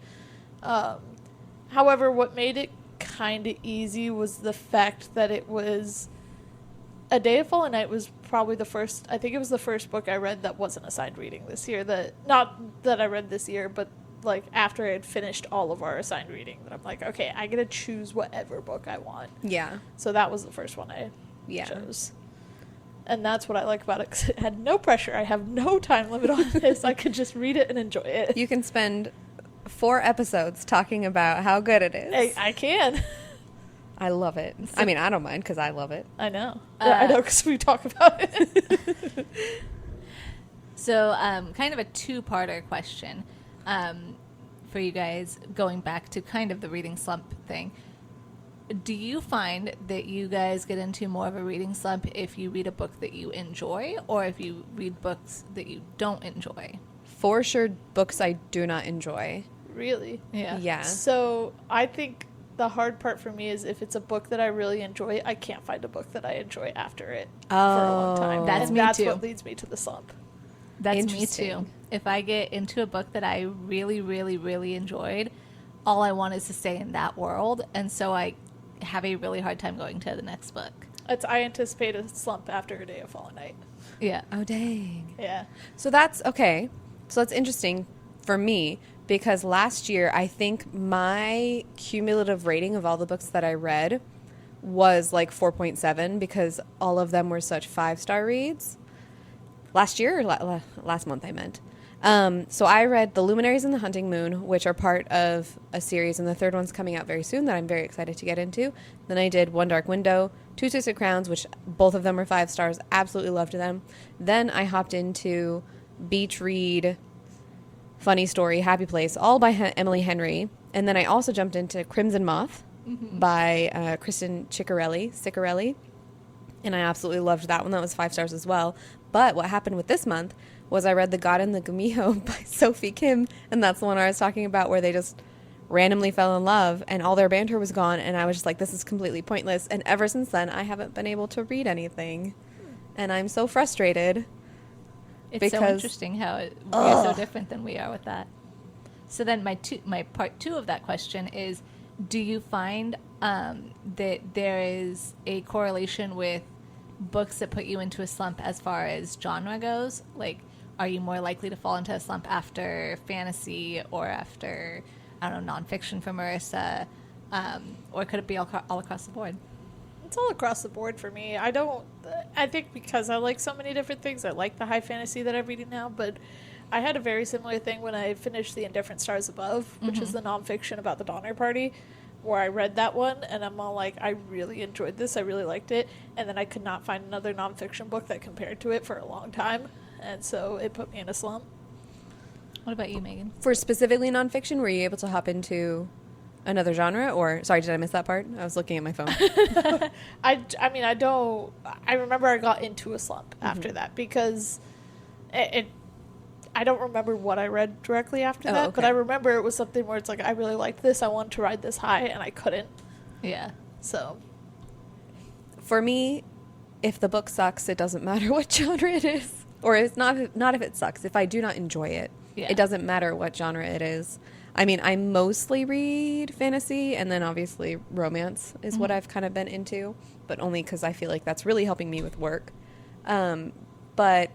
However, what made it kind of easy was the fact that it was... A Day of Fallen Night was probably the first... I think it was the first book I read that wasn't assigned reading this year. Not that I read this year, but like after I had finished all of our assigned reading. That I'm like, okay, I get to choose whatever book I want. Yeah. So that was the first one I Yeah. chose. And that's what I like about it, because it had no pressure. I have no time limit on this. I could just read it and enjoy it. You can spend 4 episodes talking about how good it is. I can. I love it. I mean, I don't mind because I love it. I know. I know, because we talk about it. So, kind of a two-parter question for you guys, going back to kind of the reading slump thing. Do you find that you guys get into more of a reading slump if you read a book that you enjoy, or if you read books that you don't enjoy? For sure, books I do not enjoy. Really? Yeah. Yeah. So I think the hard part for me is if it's a book that I really enjoy, I can't find a book that I enjoy after it for a long time. That's And me that's too. what leads me to the slump. That's me Interesting. too. If I get into a book that I really, really, really enjoyed, all I want is to stay in that world, and so I have a really hard time going to the next book. I anticipate a slump after A Day of Fallen Night. Yeah. Oh, dang. Yeah. So that's okay. So that's interesting for me because last year I think my cumulative rating of all the books that I read was like 4.7 because all of them were such 5-star reads. Last year or last month I meant. So I read The Luminaries and the Hunting Moon, which are part of a series, and the third one's coming out very soon that I'm very excited to get into. Then I did One Dark Window, Two Suits of Crowns, which both of them were 5 stars. Absolutely loved them. Then I hopped into Beach Read, Funny Story, Happy Place, all by Emily Henry. And then I also jumped into Crimson Moth by Kristen Ciccarelli. And I absolutely loved that one. That was 5 stars as well. But what happened with this month was I read The God and the Gumiho by Sophie Kim, and that's the one I was talking about where they just randomly fell in love and all their banter was gone, and I was just like, this is completely pointless. And ever since then, I haven't been able to read anything, and I'm so frustrated. It's so interesting how we're so different than we are with that. So then my part 2 of that question is, do you find that there is a correlation with books that put you into a slump as far as genre goes? Like, are you more likely to fall into a slump after fantasy or after, I don't know, nonfiction for Marissa? Or could it be all across the board? It's all across the board for me. I think because I like so many different things, I like the high fantasy that I'm reading now, but I had a very similar thing when I finished The Indifferent Stars Above, which is the nonfiction about the Donner Party, where I read that one and I'm all like, I really enjoyed this. I really liked it. And then I could not find another nonfiction book that compared to it for a long time. And so it put me in a slump. What about you, Megan? For specifically nonfiction, were you able to hop into another genre? Or, sorry, did I miss that part? I was looking at my phone. I mean, I remember I got into a slump after that because I don't remember what I read directly after that, okay. but I remember it was something where it's like, I really liked this. I wanted to ride this high and I couldn't. Yeah. So For me, if the book sucks, it doesn't matter what genre it is. Or it's not if it sucks. If I do not enjoy it, it doesn't matter what genre it is. I mean, I mostly read fantasy, and then obviously romance is what I've kind of been into, but only because I feel like that's really helping me with work. But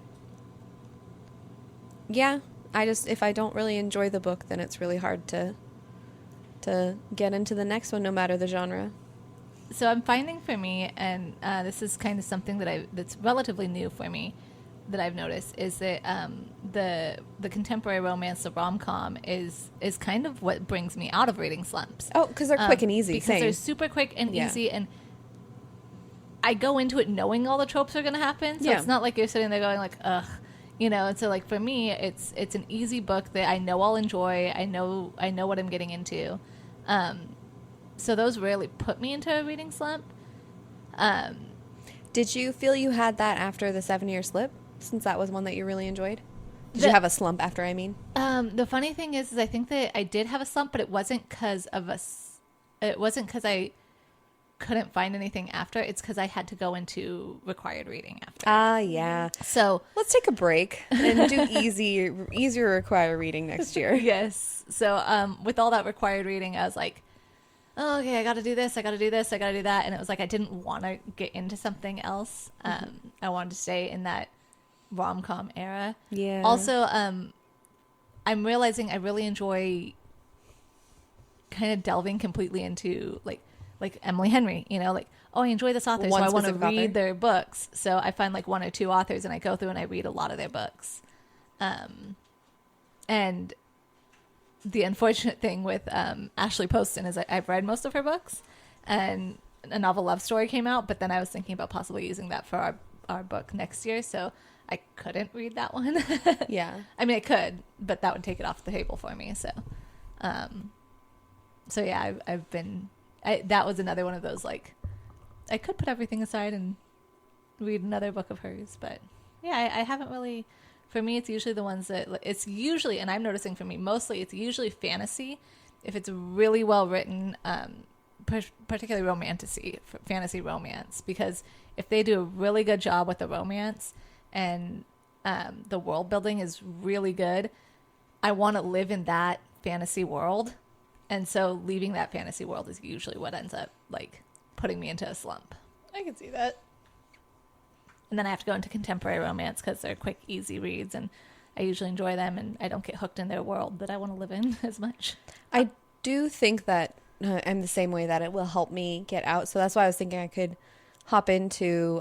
yeah, if I don't really enjoy the book, then it's really hard to get into the next one, no matter the genre. So I'm finding for me, and this is kind of something that's relatively new for me, that I've noticed, is that the contemporary romance, the rom-com, is kind of what brings me out of reading slumps. Oh, because they're quick and easy. Because they're super quick and easy, and I go into it knowing all the tropes are going to happen. So it's not like you're sitting there going like, ugh, And so like for me, it's an easy book that I know I'll enjoy. I know what I'm getting into. So those rarely put me into a reading slump. Did you feel you had that after the 7-year slip? Since that was one that you really enjoyed? Did you have a slump after, I mean? The funny thing is I think that I did have a slump, but it wasn't because I couldn't find anything after. It's because I had to go into required reading after. Yeah. So let's take a break and do easier required reading next year. Yes. So with all that required reading, I was like, oh, okay, I got to do this, I got to do this, I got to do that. And it was like I didn't want to get into something else. I wanted to stay in that rom-com era. Yeah. Also, I'm realizing I really enjoy kind of delving completely into like Emily Henry, like, oh, I enjoy this author, so I want to read their books. So I find like one or two authors and I go through and I read a lot of their books. And the unfortunate thing with Ashley Poston is I've read most of her books, and A Novel Love Story came out, but then I was thinking about possibly using that for our book next year, so I couldn't read that one. Yeah. I mean, I could, but that would take it off the table for me. So, yeah, that was another one of those, like, I could put everything aside and read another book of hers, but yeah, I haven't really. For me, it's usually the ones that and I'm noticing for me, mostly it's usually fantasy. If it's really well written, particularly fantasy romance, because if they do a really good job with the romance and the world building is really good, I want to live in that fantasy world. And so leaving that fantasy world is usually what ends up like putting me into a slump. I can see that. And then I have to go into contemporary romance because they're quick, easy reads, and I usually enjoy them, and I don't get hooked in their world that I want to live in as much. I do think that I'm the same way, that it will help me get out. So that's why I was thinking I could hop into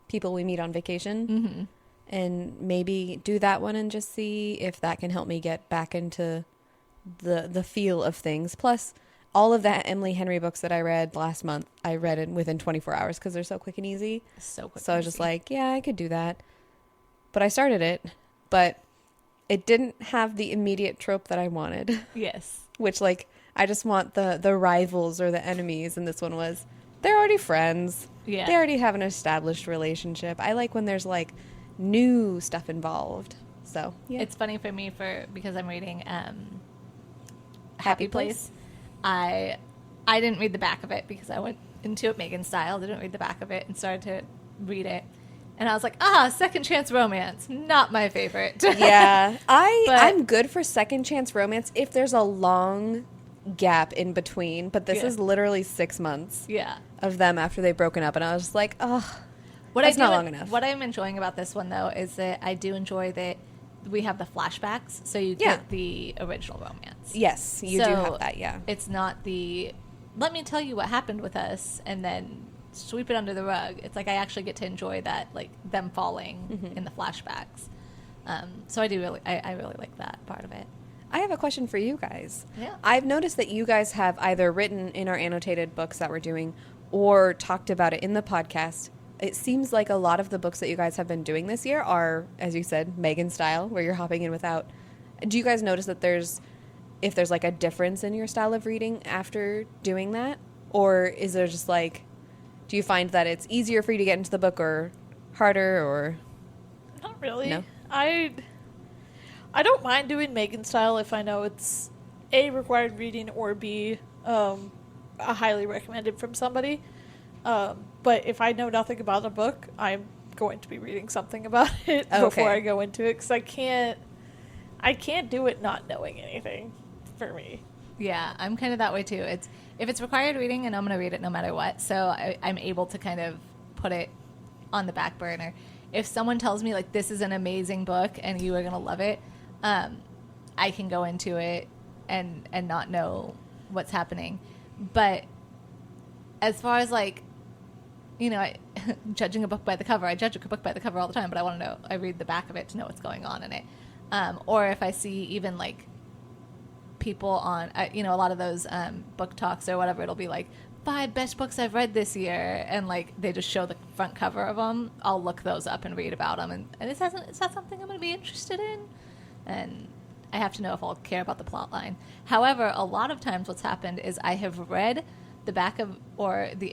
People We Meet on Vacation and maybe do that one and just see if that can help me get back into the feel of things. Plus, all of that Emily Henry books that I read last month, I read it within 24 hours because they're so quick and easy. So I was just like, yeah, I could do that. But I started it, but it didn't have the immediate trope that I wanted. Yes. Which, like, I just want the rivals or the enemies, and this one was, they're already friends. Yeah. They already have an established relationship. I like when there's, like, new stuff involved. So, yeah. It's funny for me because I'm reading Happy Place. I didn't read the back of it because I went into it Megan style, didn't read the back of it, and started to read it. And I was like, second chance romance. Not my favorite. Yeah. I'm good for second chance romance if there's a long gap in between. But this is literally 6 months of them after they've broken up. And I was just like, that's not long enough. What I'm enjoying about this one, though, is that I do enjoy that we have the flashbacks. So you get the original romance. Yes, you do have that, yeah. It's not let me tell you what happened with us and then sweep it under the rug. It's like I actually get to enjoy that, like them falling in the flashbacks. So I really like that part of it. I have a question for you guys. Yeah. I've noticed that you guys have either written in our annotated books that we're doing or talked about it in the podcast. It seems like a lot of the books that you guys have been doing this year are, as you said, Megan style, where you're hopping in without. Do you guys notice that if there's like a difference in your style of reading after doing that? Or is there just like, do you find that it's easier for you to get into the book or harder or? Not really. No? I don't mind doing Megan style if I know it's A, required reading, or B, a highly recommended from somebody. But if I know nothing about a book, I'm going to be reading something about it before I go into it, because I can't do it not knowing anything for me. Yeah, I'm kind of that way too. If it's required reading, and I'm going to read it no matter what, so I'm able to kind of put it on the back burner. If someone tells me like this is an amazing book and you are going to love it, I can go into it and not know what's happening. But as far as like, you know, judging a book by the cover, I judge a book by the cover all the time, but I read the back of it to know what's going on in it. Or if I see even like people on, a lot of those book talks or whatever, it'll be like 5 best books I've read this year, and like they just show the front cover of them. I'll look those up and read about them, and is that something I'm going to be interested in? And I have to know if I'll care about the plot line. However, a lot of times what's happened is I have read the back of, or the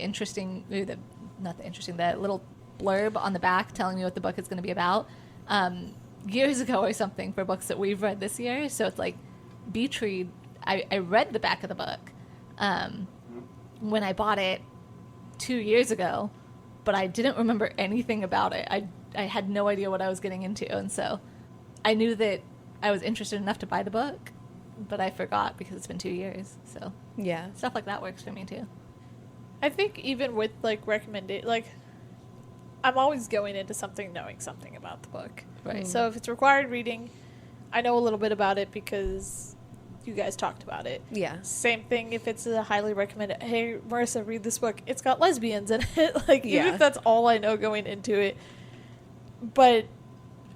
little blurb on the back telling me what the book is going to be about years ago or something for books that we've read this year. So it's like Beach Read, I read the back of the book when I bought it 2 years ago, but I didn't remember anything about it. I had no idea what I was getting into, and so I knew that I was interested enough to buy the book, but I forgot because it's been 2 years. So Yeah. stuff like that works for me too. I think even with like recommended, like I'm always going into something knowing something about the book. Right. So if it's required reading, I know a little bit about it because you guys talked about it. Yeah. Same thing if it's a highly recommended, hey, Marissa, read this book. It's got lesbians in it. Like, even Yeah. if that's all I know going into it. But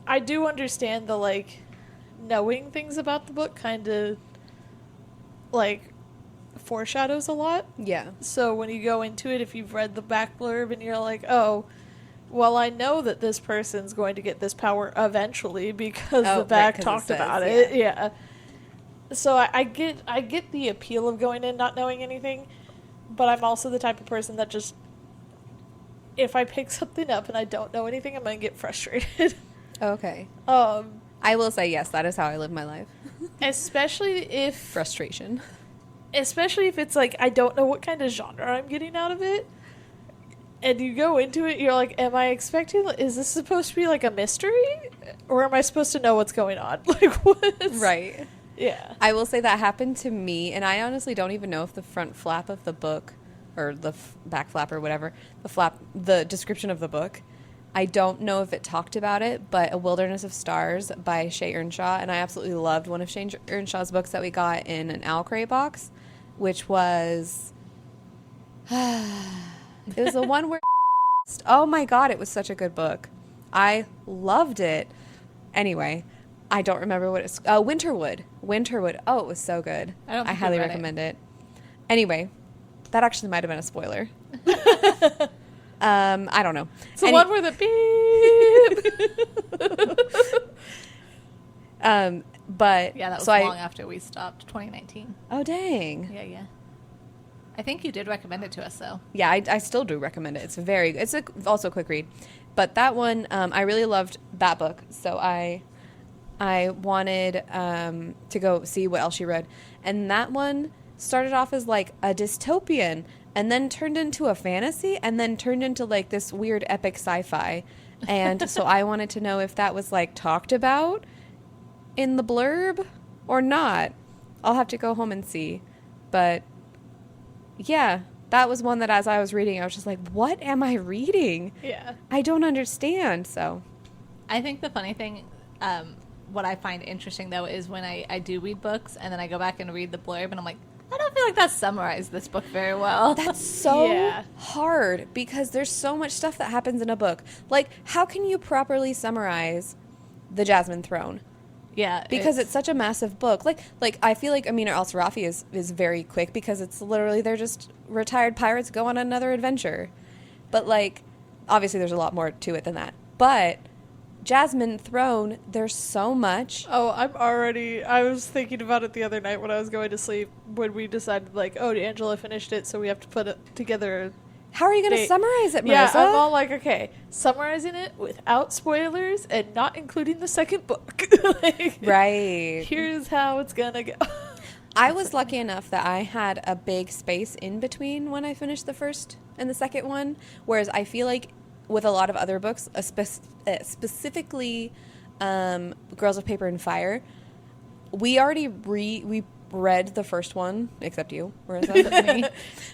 I do understand the, like, knowing things about the book kind of, like, foreshadows a lot. Yeah. So when you go into it, if you've read the back blurb and you're like, oh, well, I know that this person's going to get this power eventually because the back talked about it. Yeah. So I get the appeal of going in not knowing anything, but I'm also the type of person that just, if I pick something up and I don't know anything, I'm going to get frustrated. Okay. Um, I will say yes, that is how I live my life. especially if Frustration. especially if it's like I don't know what kind of genre I'm getting out of it. And you go into it, you're like, am I expecting, is this supposed to be like a mystery? Or am I supposed to know what's going on? Like, what? Right. Yeah. I will say that happened to me, and I honestly don't even know if the front flap of the book, or the back flap or whatever, the description of the book, I don't know if it talked about it, but A Wilderness of Stars by Shay Earnshaw, and I absolutely loved one of Shay Earnshaw's books that we got in an Owl Crate box, which was... it was the one where... Oh my god, it was such a good book. I loved it. Anyway, I don't remember what it's... Winterwood. Oh, it was so good. I highly recommend it. Anyway, that actually might have been a spoiler. I don't know. It's the one where the beep. But... Yeah, that was long after we stopped, 2019. Oh, dang. Yeah. I think you did recommend it to us, though. Yeah, I still do recommend it. It's also a quick read. But that one, I really loved that book. So I wanted to go see what else she read. And that one started off as like a dystopian and then turned into a fantasy and then turned into like this weird epic sci-fi. And so I wanted to know if that was like talked about in the blurb or not. I'll have to go home and see. But yeah, that was one that as I was reading, I was just like, what am I reading? Yeah. I don't understand. So I think the funny thing, what I find interesting, though, is when I do read books and then I go back and read the blurb and I'm like, I don't feel like that summarized this book very well. that's so Yeah. hard because there's so much stuff that happens in a book. Like, how can you properly summarize The Jasmine Throne? Yeah. because it's such a massive book. Like I feel like Amina al-Sarafi is very quick because it's literally they're just retired pirates go on another adventure. But like obviously there's a lot more to it than that. But Jasmine Throne, there's so much. Oh, I was thinking about it the other night when I was going to sleep when we decided, like, oh, Angela finished it, so we have to put it together. How are you going to They- summarize it, Marissa? Yeah, I'm all like, okay, summarizing it without spoilers and not including the second book. Like, right. here's how it's gonna go. I was lucky enough that I had a big space in between when I finished the first and the second one, whereas I feel like with a lot of other books, specifically Girls of Paper and Fire, we already we read the first one, except you, Marissa. me.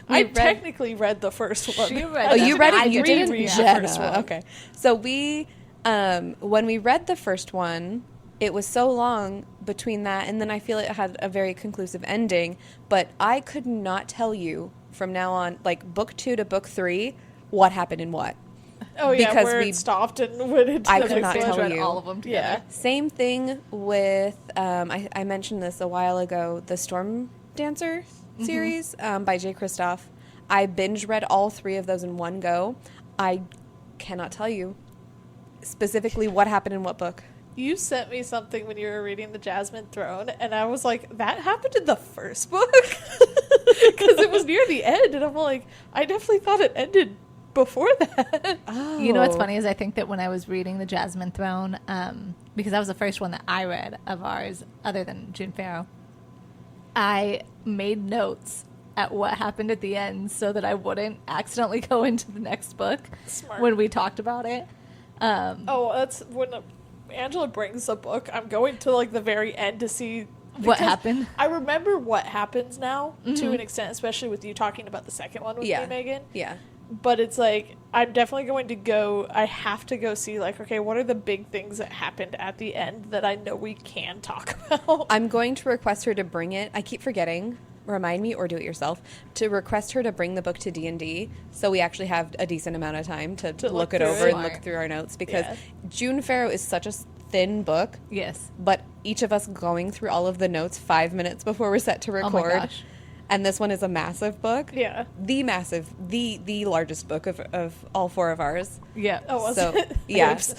I technically read the first one. She read Oh, it. you read I it? You didn't didn't? read the Jenna. first one. Okay. So we, when we read the first one, it was so long between that, and then I feel it had a very conclusive ending, but I could not tell you from now on, like book 2 to book 3, what happened in what. Oh yeah, because where we- it stopped and went into I the could next not one. tell read you. all of them together. Yeah. Same thing with, I mentioned this a while ago, the Storm Dancer series by J. Kristoff. I binge read all 3 of those in one go. I cannot tell you specifically what happened in what book. You sent me something when you were reading The Jasmine Throne, and I was like, that happened in the first book? Because it was near the end, and I'm like, I definitely thought it ended before that. Oh. You know what's funny is I think that when I was reading The Jasmine Throne, because that was the first one that I read of ours, other than June Farrow, I made notes at what happened at the end so that I wouldn't accidentally go into the next book Smart. when we talked about it. Oh, that's when Angela brings a book. I'm going to like the very end to see What because happened? I remember what happens now to Mhm. an extent, especially with you talking about the second one with Yeah. me, Megan. Yeah. But it's like I'm definitely going to go. I have to go see like, okay, what are the big things that happened at the end that I know we can talk about? I'm going to request her to bring it. I keep forgetting. Remind me or do it yourself to request her to bring the book to D&D so we actually have a decent amount of time to look look it through over it. and look through our notes because Yeah. June Farrow is such a thin book, Yes. but each of us going through all of the notes 5 minutes before we're set to Oh my record. gosh. And this one is a massive book. Yeah. The largest book of all 4 of ours. Yeah. Oh, was So, it? yeah. Oops.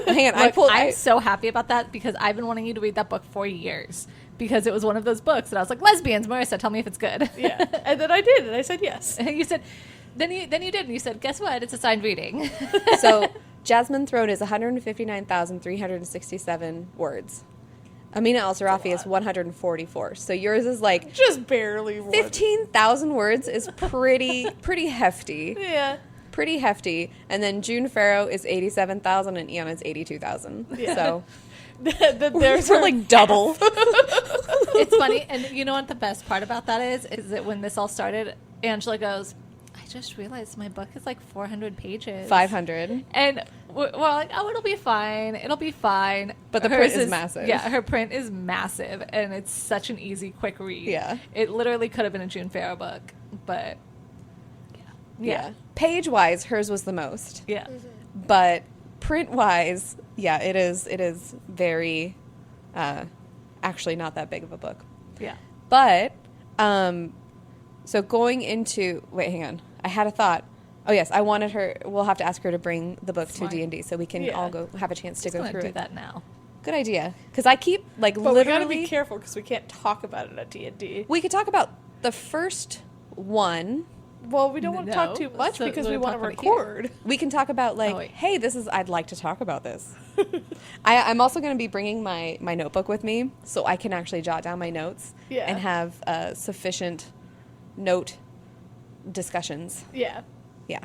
Hang on, Look, I I'm so happy about that because I've been wanting you to read that book for years because it was one of those books that I was like, lesbians, Marissa, tell me if it's good. Yeah, and then I did, and I said yes. And you said, then you did, and you said, guess what? It's a signed reading. So Jasmine Throne is 159,367 words. Amina al-Sarafi is 144. So yours is like Just barely. More. 15,000 words is pretty hefty. Yeah. Pretty hefty. And then June Farrow is 87,000 and Iana's 82,000. Yeah. So There's we're like double. It's funny, and you know what the best part about that is that when this all started, Angela goes, I just realized my book is like 400 pages. 500. And we're like, oh, it'll be fine. It'll be fine. But the Hers print is massive. Yeah, her print is massive, and it's such an easy, quick read. Yeah. It literally could have been a June Farrow book, but Yeah. Page-wise, hers was the most. yeah. But print-wise, yeah, it is very actually not that big of a book. Yeah. But so going into hang on. I had a thought. Oh yes, I wanted her. We'll have to ask her to bring the book Smart. to D&D so we can Yeah. all go have a chance to Just go gonna through do it. that now. Good idea. Because I keep like But we gotta literally. be careful because we can't talk about it at D&D. We could talk about the first one. Well, we don't want to talk No, too much so because we'll we want to talk about it here. record. We can talk about like, Oh, wait. hey, I'd like to talk about this. I'm also going to be bringing my notebook with me so I can actually jot down my notes Yeah. and have sufficient note discussions. Yeah, Yeah.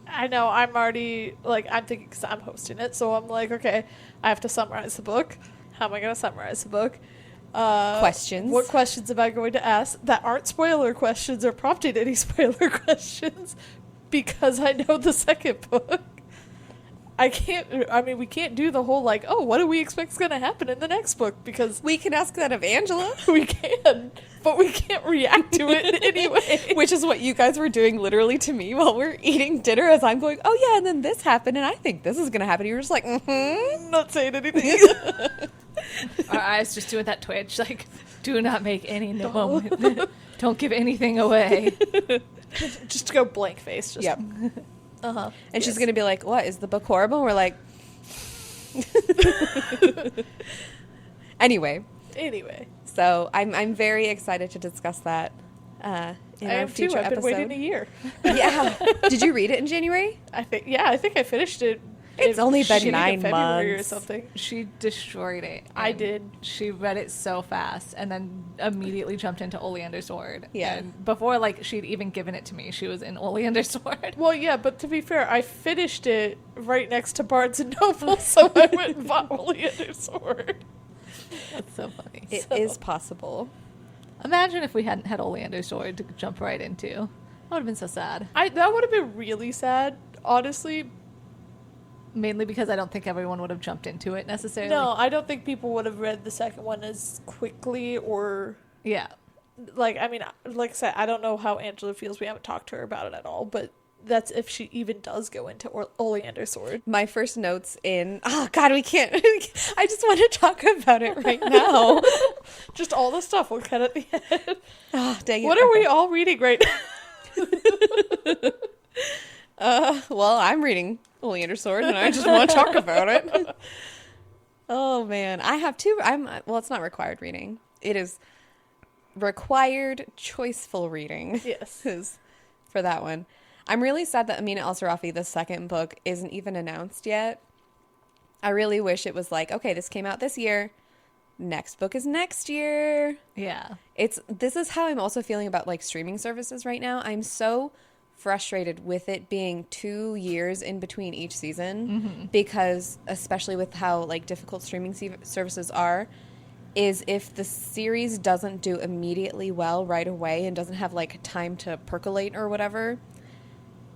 I know. I'm already like I'm thinking because I'm hosting it, so I'm like, okay, I have to summarize the book. How am I going to summarize the book? Questions. What questions am I going to ask that aren't spoiler questions or prompting any spoiler questions? Because I know the second book. we can't do the whole, like, oh, what do we expect is going to happen in the next book? Because We can ask that of Angela. we can, but we can't react to it in any way. Which is what you guys were doing literally to me while we're eating dinner as I'm going, oh yeah, and then this happened, and I think this is going to happen. You were just like, mm-hmm. Not saying anything. Our eyes just doing that twitch, like, do not make any moment. Don't give anything away. Just go blank face. Just, Yep. Uh-huh. And she's going to be like, what, is the book horrible? And we're like, Anyway, so I'm very excited to discuss that in I our am too. future I've been episode. waiting a year. Yeah. Did you read it in January? I think I finished it. It's only been beginning of 9 February months. or something. She destroyed it. I and did. She read it so fast and then immediately jumped into Oleander Sword. Yeah. And before, like, she'd even given it to me, she was in Oleander Sword. Well, yeah, but to be fair, I finished it right next to Barnes and Noble, so I went and bought Oleander Sword. That's so funny. It is possible. Imagine if we hadn't had Oleander Sword to jump right into. I would have been so sad. That would have been really sad, honestly. Mainly because I don't think everyone would have jumped into it necessarily. No, I don't think people would have read the second one as quickly or... Yeah. Like, I mean, like I said, I don't know how Angela feels. We haven't talked to her about it at all, but that's if she even does go into Oleander Sword. My first notes in... Oh, God, we can't... I just want to talk about it right now. Just all the stuff we'll cut at the end. Oh, dang it. What are we Okay. all reading right now? Well, I'm reading Oleander Sword, and I just want to talk about it. Oh, man. I have two... Well, it's not required reading. It is required choiceful reading. Yes. Is for that one. I'm really sad that Amina El-Sarafi, the second book, isn't even announced yet. I really wish it was like, okay, this came out this year. Next book is next year. Yeah. This is how I'm also feeling about like streaming services right now. I'm so frustrated with it being 2 years in between each season because especially with how like difficult streaming services are, is if the series doesn't do immediately well right away and doesn't have like time to percolate or whatever,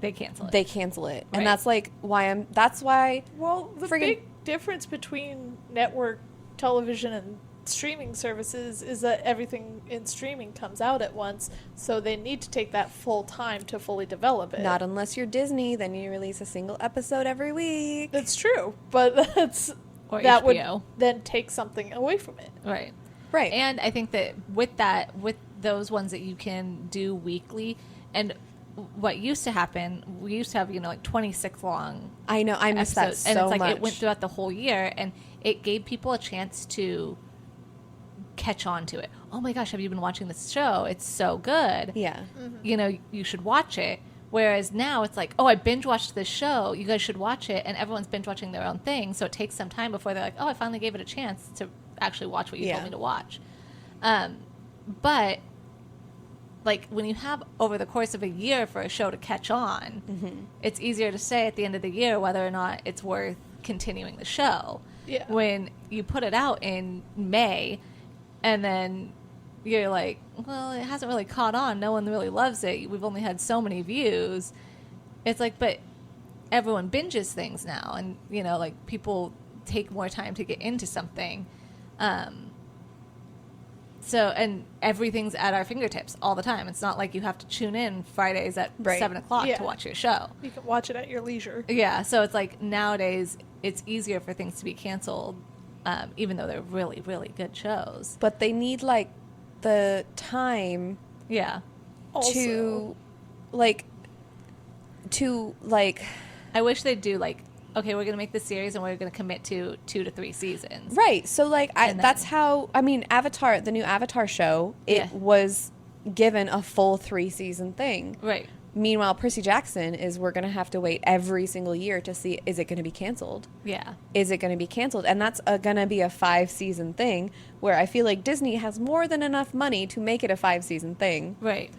They cancel it. they cancel it. Right. And that's like why that's why Well, the friggin- big difference between network television and streaming services is that everything in streaming comes out at once, so they need to take that full time to fully develop it. not unless you're Disney, then you release a single episode every week. That's true, but Or that HBO. would then take something away from it. Right. Right. And I think that with those ones that you can do weekly, and what used to happen, we used to have, like 26 long I know, I miss that episodes, so and it's like much. it went throughout the whole year, and it gave people a chance to catch on to it. Oh my gosh, have you been watching this show? It's so good. Yeah. You should watch it. Whereas now it's like, oh, I binge watched this show. You guys should watch it. And everyone's binge watching their own thing. So it takes some time before they're like, oh, I finally gave it a chance to actually watch what you told me to watch. But like when you have over the course of a year for a show to catch on, it's easier to say at the end of the year whether or not it's worth continuing the show. Yeah. When you put it out in May and then you're like, well, it hasn't really caught on. No one really loves it. We've only had so many views. It's like, but everyone binges things now. And, like people take more time to get into something. And everything's at our fingertips all the time. It's not like you have to tune in Fridays at 7 o'clock Yeah. to watch your show. You can watch it at your leisure. Yeah. So it's like nowadays it's easier for things to be canceled, even though they're really, really good shows. But they need like the time Yeah. Also, to like I wish they'd do like, okay, we're going to make this series and we're going to commit to 2 to 3 seasons. right. So like And then- that's how Avatar, the new Avatar show, it Yeah. was given a full 3-season thing. Right. Meanwhile, Percy Jackson is we're going to have to wait every single year to see, is it going to be canceled? Yeah. Is it going to be canceled? And that's going to be a 5-season thing where I feel like Disney has more than enough money to make it a 5-season thing Right.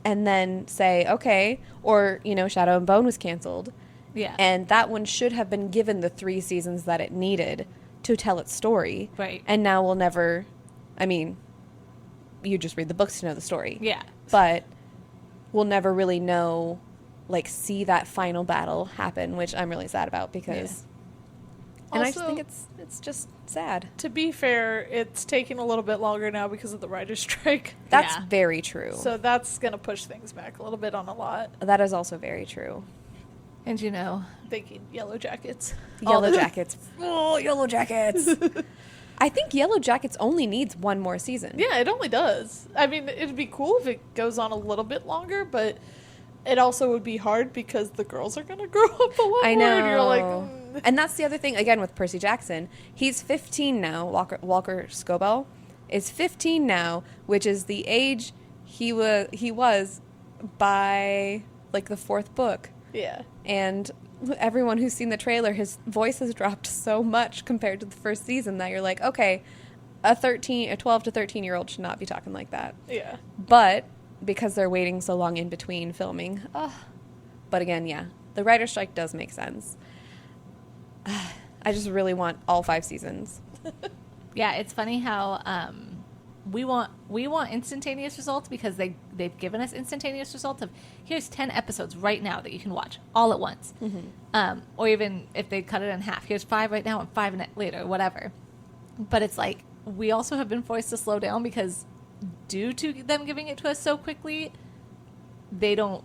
and then say, okay, or, Shadow and Bone was canceled. Yeah. And that one should have been given the 3 seasons that it needed to tell its story. Right. And now we'll never, you just read the books to know the story. Yeah. But we'll never really know like see that final battle happen, which I'm really sad about because and I just Also, think it's just sad. to be fair, it's taking a little bit longer now because of the writer's strike. That's Yeah. very true. So that's going to push things back a little bit on a lot. That is also very true. And you know, Thinking Yellow Jackets. Yellow Jackets. Oh, Yellow Jackets. I think Yellow Jackets only needs one more season. Yeah, it only does. I mean, it'd be cool if it goes on a little bit longer, but it also would be hard because the girls are going to grow up a lot I more. know. And you're like, And that's the other thing, again, with Percy Jackson. He's 15 now. Walker Scobell is 15 now, which is the age he was by, like, the fourth book. yeah. And everyone who's seen the trailer, his voice has dropped so much compared to the first season that you're like, okay, a 12 to 13-year-old should not be talking like that. Yeah. But because they're waiting so long in between filming, but again, yeah, the writer's strike does make sense. I just really want all 5 seasons. yeah, it's funny how we want instantaneous results because they've given us instantaneous results of here's 10 episodes right now that you can watch all at once, or even if they cut it in half, here's 5 right now and 5 later, whatever. But it's like we also have been forced to slow down because due to them giving it to us so quickly, they don't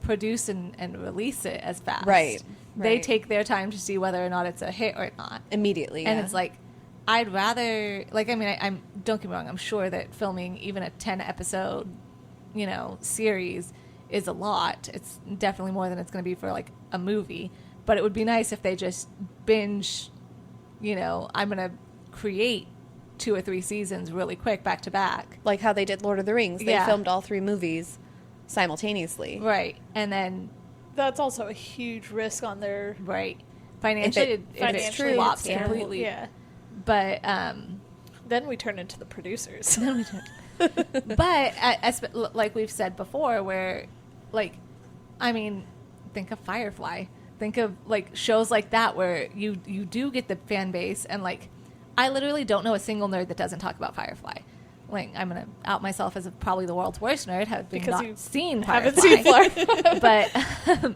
produce and release it as fast. Right. They Right. take their time to see whether or not it's a hit or not. Immediately, And yeah. it's like, I'd rather, like, I mean, I'm don't get me wrong, I'm sure that filming even a 10 episode, series is a lot. It's definitely more than it's going to be for like a movie. But it would be nice if they just binge, I'm going to create 2 or 3 seasons really quick back to back. Like how they did Lord of the Rings. They Yeah. filmed all 3 movies simultaneously. Right. And then, That's also a huge risk on their right. Financially, if it financially, flops yeah. completely. Yeah. But, Then we turn into the producers. but like we've said before, where, like, I mean, think of Firefly. Think of like shows like that where you do get the fan base, and like, I literally don't know a single nerd that doesn't talk about Firefly. Like, I'm gonna out myself as probably the world's worst nerd, having Because not you seen Firefly. haven't seen Firefly. But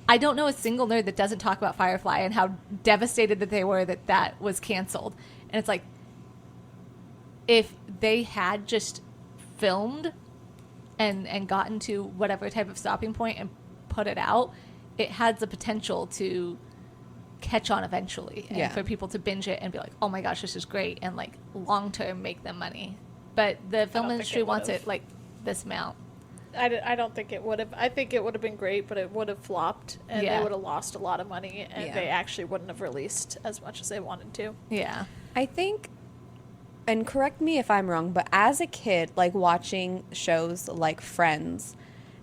I don't know a single nerd that doesn't talk about Firefly and how devastated that they were that was canceled. And it's like, if they had just filmed and gotten to whatever type of stopping point and put it out, it has the potential to catch on eventually, and Yeah. for people to binge it and be like, oh my gosh, this is great, and like long term make them money. But the film think industry it wants would've. it like this amount. I don't think it would have. I think it would have been great, but it would have flopped, and Yeah. they would have lost a lot of money, and Yeah. they actually wouldn't have released as much as they wanted to. Yeah. I think, and correct me if I'm wrong, but as a kid, like watching shows like Friends,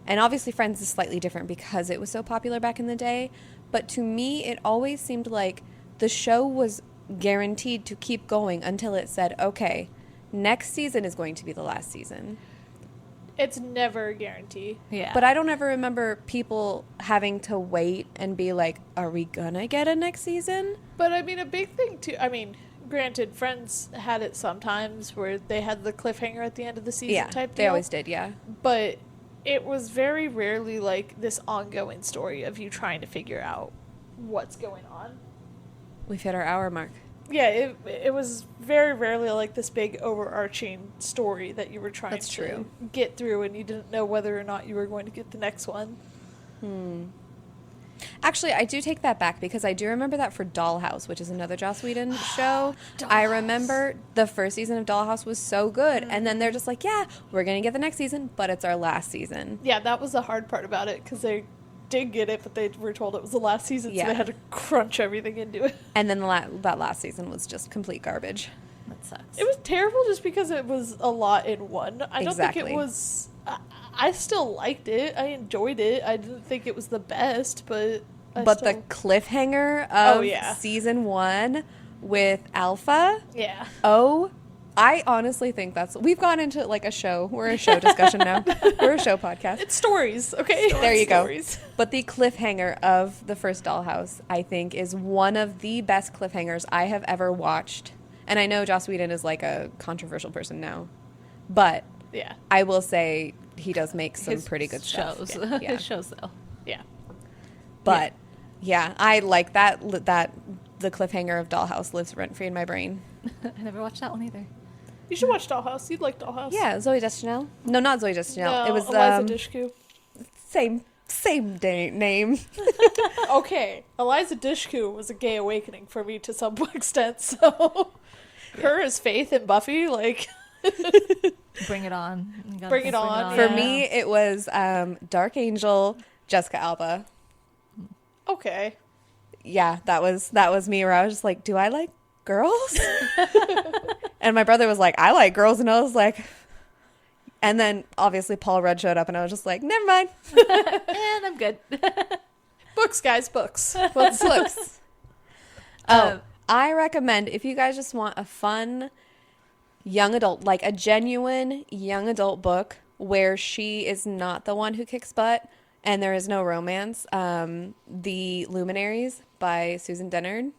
and obviously Friends is slightly different because it was so popular back in the day, but to me, it always seemed like the show was guaranteed to keep going until it said, okay, next season is going to be the last season. It's never a guarantee. Yeah. But I don't ever remember people having to wait and be like, are we gonna get a next season? But I mean, a big thing too. I mean, granted, Friends had it sometimes where they had the cliffhanger at the end of the season Yeah, type deal. they always did, yeah. But it was very rarely like this ongoing story of you trying to figure out what's going on. We've hit our hour mark. Yeah, it was very rarely like this big overarching story that you were trying That's to true. get through, and you didn't know whether or not you were going to get the next one. Actually, I do take that back because I do remember that for Dollhouse, which is another Joss Whedon show. I remember the first season of Dollhouse was so good. And then they're just like, yeah, we're going to get the next season, but it's our last season. Yeah, that was the hard part about it, because they did get it, but they were told it was the last season, Yeah. so they had to crunch everything into it. And then that last season was just complete garbage. that sucks. It was terrible just because it was a lot in one. I don't think Exactly. it was... I still liked it. I enjoyed it. I didn't think it was the best, but... But the cliffhanger of Oh, yeah. season 1 with Alpha, Yeah. I honestly think we've gone into like a show. We're a show discussion now. We're a show podcast. It's stories, okay? There you go. Stories. But the cliffhanger of the first Dollhouse, I think, is one of the best cliffhangers I have ever watched. And I know Joss Whedon is like a controversial person now, but Yeah. I will say he does make some His pretty good shows. stuff. Yeah. His shows, though. Yeah. But yeah, I like that the cliffhanger of Dollhouse lives rent free in my brain. I never watched that one either. You should watch Dollhouse. You'd like Dollhouse. Yeah, Zoe Deschanel. No, not Zoe Deschanel. No, It was Eliza Dushku. same name. Okay, Eliza Dushku was a gay awakening for me to some extent. So her as Faith and Buffy, like, Bring it on. You gotta Bring it on, For yeah. me, it was Dark Angel, Jessica Alba. okay. Yeah, that was me where I was just like, do I like girls? And my brother was like, I like girls, and I was like, and then obviously Paul Rudd showed up, and I was just like, never mind. And I'm good. Books, guys, books. Let's look. I recommend if you guys just want a fun young adult, like a genuine young adult book where she is not the one who kicks butt and there is no romance, The Luminaries by Susan Dennard.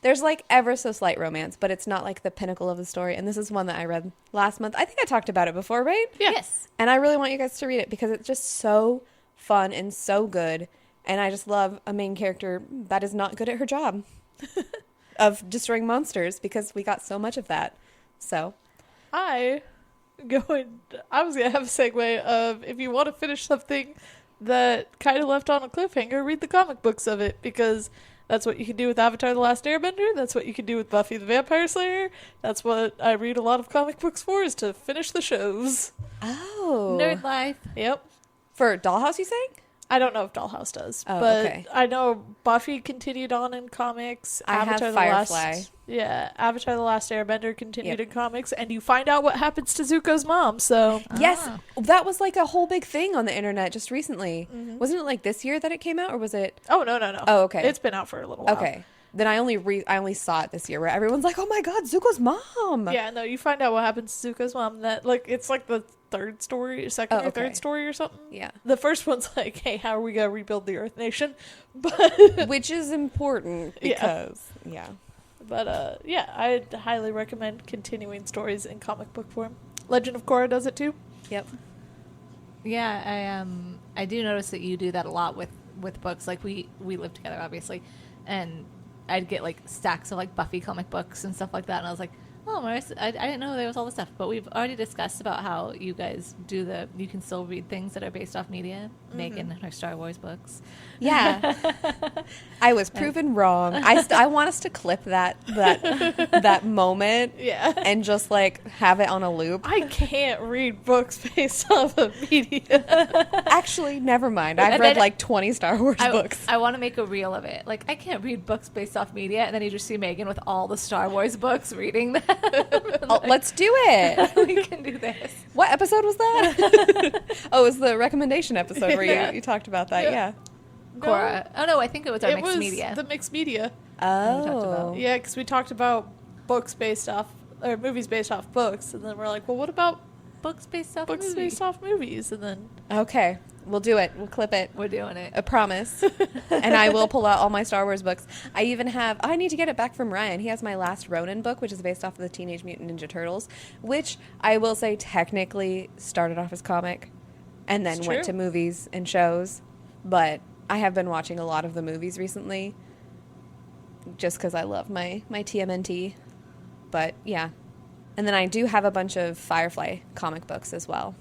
There's like ever so slight romance, but it's not like the pinnacle of the story. And this is one that I read last month. I think I talked about it before, right? Yeah. Yes. And I really want you guys to read it because it's just so fun and so good. And I just love a main character that is not good at her job of destroying monsters because we got so much of that. So I was going to have a segue of if you want to finish something that kind of left on a cliffhanger, read the comic books of it because that's what you can do with Avatar The Last Airbender. That's what you can do with Buffy the Vampire Slayer. That's what I read a lot of comic books for, is to finish the shows. Oh. Nerd life. Yep. For Dollhouse, you saying? I don't know if Dollhouse does, Oh, but okay. I know Buffy continued on in comics. I have Firefly. Avatar The Last Airbender continued Yep. in comics, and you find out what happens to Zuko's mom, so... Yes. Ah. That was like a whole big thing on the internet just recently. Mm-hmm. Wasn't it like this year that it came out or was it? Oh, no. Oh, okay. It's been out for a little while. Okay. Then I only saw it this year where everyone's like, "Oh my god, Zuko's mom." Yeah, no, you find out what happens to Zuko's mom. That it's like the second or okay. third story or something. Yeah. The first one's like, hey, how are we gonna rebuild the Earth Nation? But Which is important because yeah, I'd highly recommend continuing stories in comic book form. Legend of Korra does it too. Yep. Yeah, I do notice that you do that a lot with books. Like we live together, obviously, and I'd get like stacks of like Buffy comic books and stuff like that, and I was like, oh, Maris, I didn't know there was all this stuff. But we've already discussed about how you guys do you can still read things that are based off media. Mm-hmm. Megan and her Star Wars books. Yeah. I was proven wrong. I want us to clip that moment Yeah. and just like have it on a loop. I can't read books based off of media. Actually, never mind. I've And read then like 20 Star Wars books. I want to make a reel of it. Like, I can't read books based off media, and then you just see Megan with all the Star Wars books reading them. Oh, let's do it. We can do this. What episode was that? Oh, it was the recommendation episode where Yeah. you talked about that. Yeah. Cora. Oh, no, I think it was our It mixed was media. the mixed media. talked Oh. about. Yeah, because we talked about books based off, or movies based off books, and then we're like, well, what about Books based off books movies. based off movies? And then Okay. We'll do it. We'll clip it. We're doing it. A promise. And I will pull out all my Star Wars books. I even have, I need to get it back from Ryan. He has my last Ronin book, which is based off of the Teenage Mutant Ninja Turtles, which I will say technically started off as comic and then It's went true. to movies and shows. But I have been watching a lot of the movies recently just because I love my TMNT. But yeah. And then I do have a bunch of Firefly comic books as well.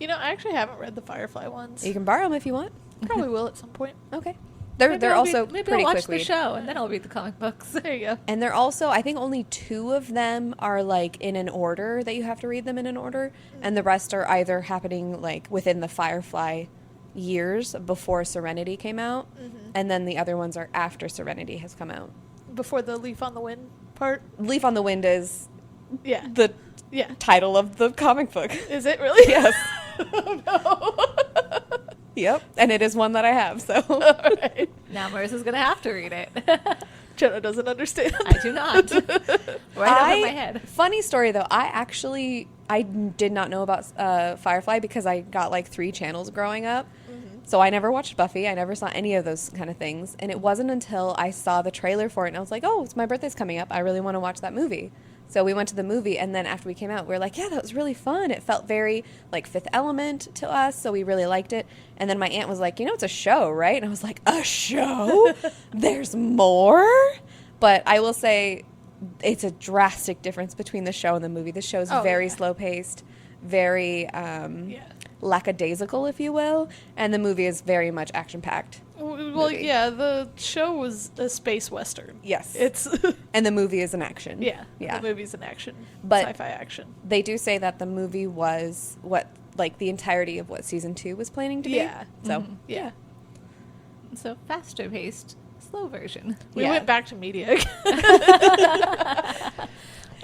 I actually haven't read the Firefly ones. You can borrow them if you want. Probably will at some point. Okay. They're also maybe pretty I'll watch quick the read. show, and then I'll read the comic books. There you go. And they're also, I think only 2 of them are like in an order that you have to read them in an order. And the rest are either happening like within the Firefly years before Serenity came out. And then the other ones are after Serenity has come out. Before the Leaf on the Wind part. Leaf on the Wind is Yeah. the Yeah. title of the comic book. Is it really? Yes. Oh, no. Yep. And it is one that I have, so. All right. Now Marissa's going to have to read it. Jenna doesn't understand. I do not. Right over my head. Funny story though, I did not know about Firefly because I got like 3 channels growing up. So I never watched Buffy. I never saw any of those kind of things. And it wasn't until I saw the trailer for it and I was like, oh, it's my birthday's coming up. I really want to watch that movie. So we went to the movie, and then after we came out, we were like, yeah, that was really fun. It felt very like Fifth Element to us, so we really liked it. And then my aunt was like, it's a show, right? And I was like, a show? There's more? But I will say it's a drastic difference between the show and the movie. The show is very slow-paced, very lackadaisical, if you will, and the movie is very much action-packed. Well, yeah, the show was a space western. Yes. It's and the movie is an action. Yeah. The movie's an action. But sci-fi action. They do say that the movie was the entirety of what season 2 was planning to be. Yeah. So, yeah. So faster paced, slow version. We went back to media again.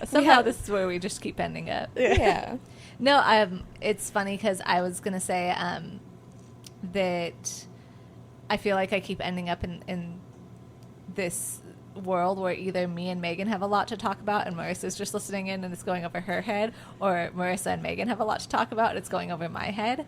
Somehow this is where we just keep ending up. Yeah. No, it's funny because I was going to say that I feel like I keep ending up in this world where either me and Megan have a lot to talk about and Marissa's just listening in and it's going over her head, or Marissa and Megan have a lot to talk about and it's going over my head.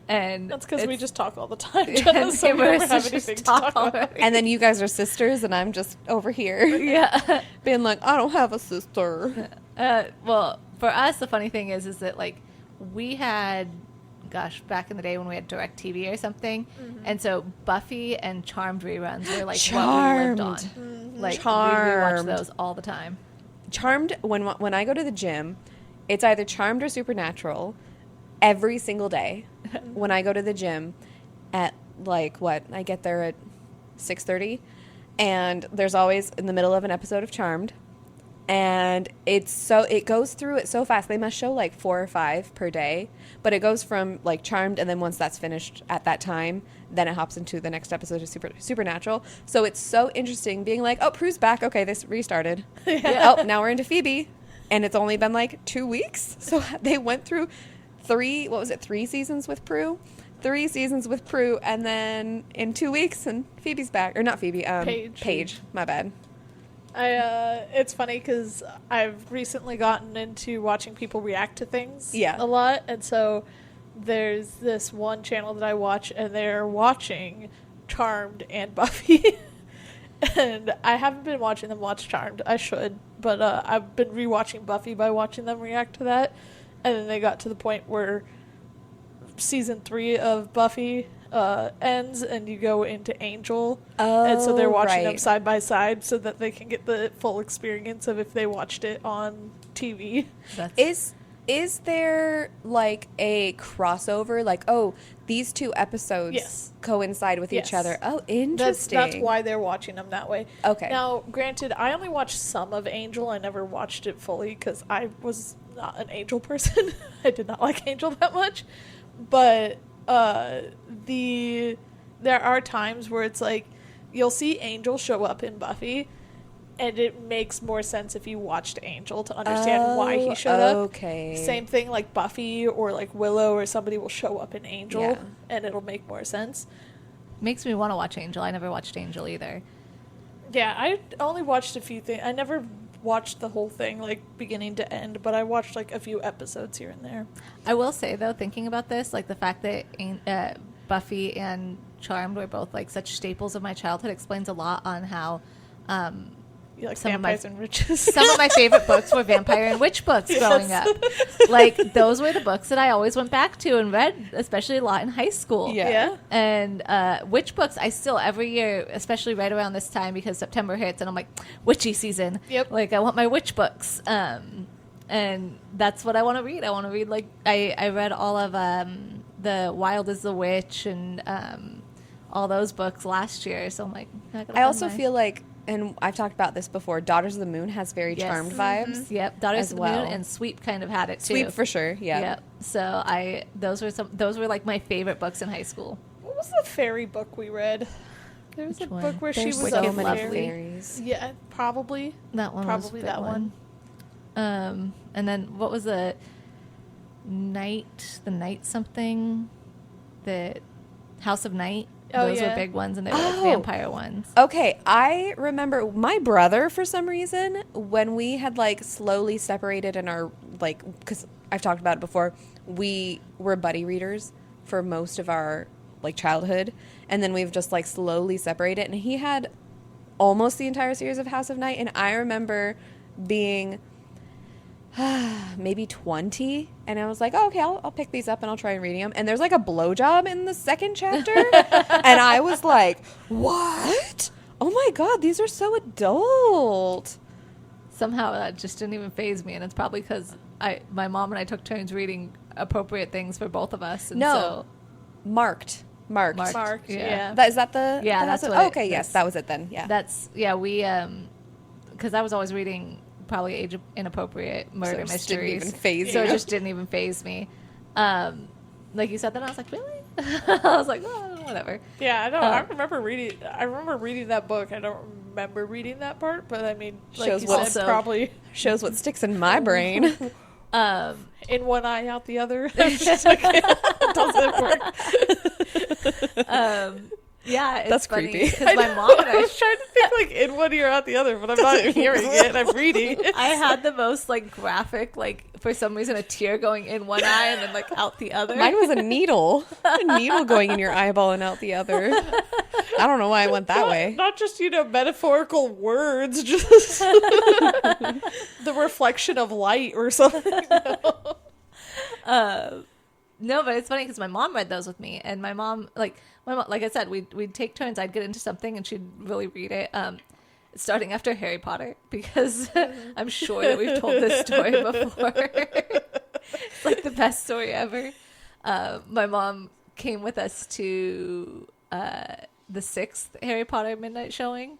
And that's because we just talk all the time. And So we never have just anything to talk talk about. And then you guys are sisters and I'm just over here. Yeah. Being like, I don't have a sister. Well, for us, the funny thing is that like we had, back in the day when we had DirecTV or something, and so Buffy and Charmed reruns were like what we lived on. Like we rewatched those all the time. Charmed, when I go to the gym, it's either Charmed or Supernatural every single day. When I go to the gym at I get there at 6:30, and there's always in the middle of an episode of Charmed. And it goes through it so fast. They must show like 4 or 5 per day, but it goes from like Charmed, and then once that's finished at that time, then it hops into the next episode of Supernatural. So it's so interesting being like, oh, Prue's back. Okay, this restarted. Yeah. Oh, now we're into Phoebe, and it's only been like 2 weeks. So they went through 3 seasons with Prue. 3 seasons with Prue, and then in 2 weeks, and Phoebe's back. Or not Phoebe, Paige. My bad. It's funny because I've recently gotten into watching people react to things a lot, and so there's this one channel that I watch, and they're watching Charmed and Buffy, and I haven't been watching them watch Charmed. I should, but I've been rewatching Buffy by watching them react to that, and then they got to the point where season 3 of Buffy ends and you go into Angel, and so they're watching them side by side so that they can get the full experience of if they watched it on TV. Is there like a crossover, like, oh, these 2 episodes coincide with each other? Oh, interesting. That's why they're watching them that way. Okay. Now, granted, I only watched some of Angel. I never watched it fully because I was not an Angel person. I did not like Angel that much. But there are times where it's like you'll see Angel show up in Buffy, and it makes more sense if you watched Angel to understand why he showed up. Okay. Same thing like Buffy or like Willow or somebody will show up in Angel, and it'll make more sense. Makes me want to watch Angel. I never watched Angel either. Yeah, I only watched a few things. I never watched the whole thing like beginning to end, but I watched like a few episodes here and there. I will say though, thinking about this, like the fact that Buffy and Charmed were both like such staples of my childhood explains a lot on how You like Vampires and Witches. Some of my favorite books were vampire and witch books growing up. Like, those were the books that I always went back to and read, especially a lot in high school. Yeah. And witch books, I still, every year, especially right around this time, because September hits, and I'm like, witchy season. Yep. Like, I want my witch books. And that's what I want to read. I want to read, like, I read all of the Wild as the Witch and all those books last year. So I'm like, I also feel like, and I've talked about this before, Daughters of the Moon has very Charmed vibes. Mm-hmm. Yep, Daughters of the Moon and Sweep kind of had it too. Sweep for sure, yeah. Yep. So those were like my favorite books in high school. What was the fairy book we read? There was Which a one? book where There's she was so a many fairy. fairies. Yeah, probably. That one Probably was a that good one. And then what was the night something? The House of Night. Oh, Those yeah. were big ones, and they were like vampire ones. Okay, I remember my brother, for some reason, when we had like slowly separated in our, like, because I've talked about it before, we were buddy readers for most of our like childhood, and then we've just like slowly separated, and he had almost the entire series of House of Night, and I remember being maybe 20, and I was like, oh, okay, I'll pick these up and I'll try and reading them. And there's like a blowjob in the second chapter, and I was like, what? Oh my god, these are so adult. Somehow that just didn't even faze me, and it's probably because my mom and I took turns reading appropriate things for both of us. And No, so marked. Marked, yeah. Is that the? Yeah, that's what oh, it- okay, yes, that was it then. Yeah, That's we because I was always reading probably age appropriate murder it just didn't mysteries, even faze so it you. just didn't even faze me. Like you said, then I was like, really? I was like, oh, whatever. Yeah, I know. I remember reading that book. I don't remember reading that part, but I mean, like Shows you what- said, Also- probably shows what sticks in my brain. in one eye, out the other. It doesn't work. Yeah, it's That's funny creepy. because my mom and I I was trying to think like in one ear, out the other, but I'm not hearing it. I'm reading. I had the most like graphic, like for some reason a tear going in one eye and then like out the other. Mine was a needle going in your eyeball and out the other. I don't know why I went that way. Not just, metaphorical words, just the reflection of light or something. No, but it's funny because my mom read those with me, and my mom, like I said, we'd take turns. I'd get into something, and she'd really read it. Starting after Harry Potter, because I'm sure that we've told this story before. It's like the best story ever. My mom came with us to the 6th Harry Potter midnight showing,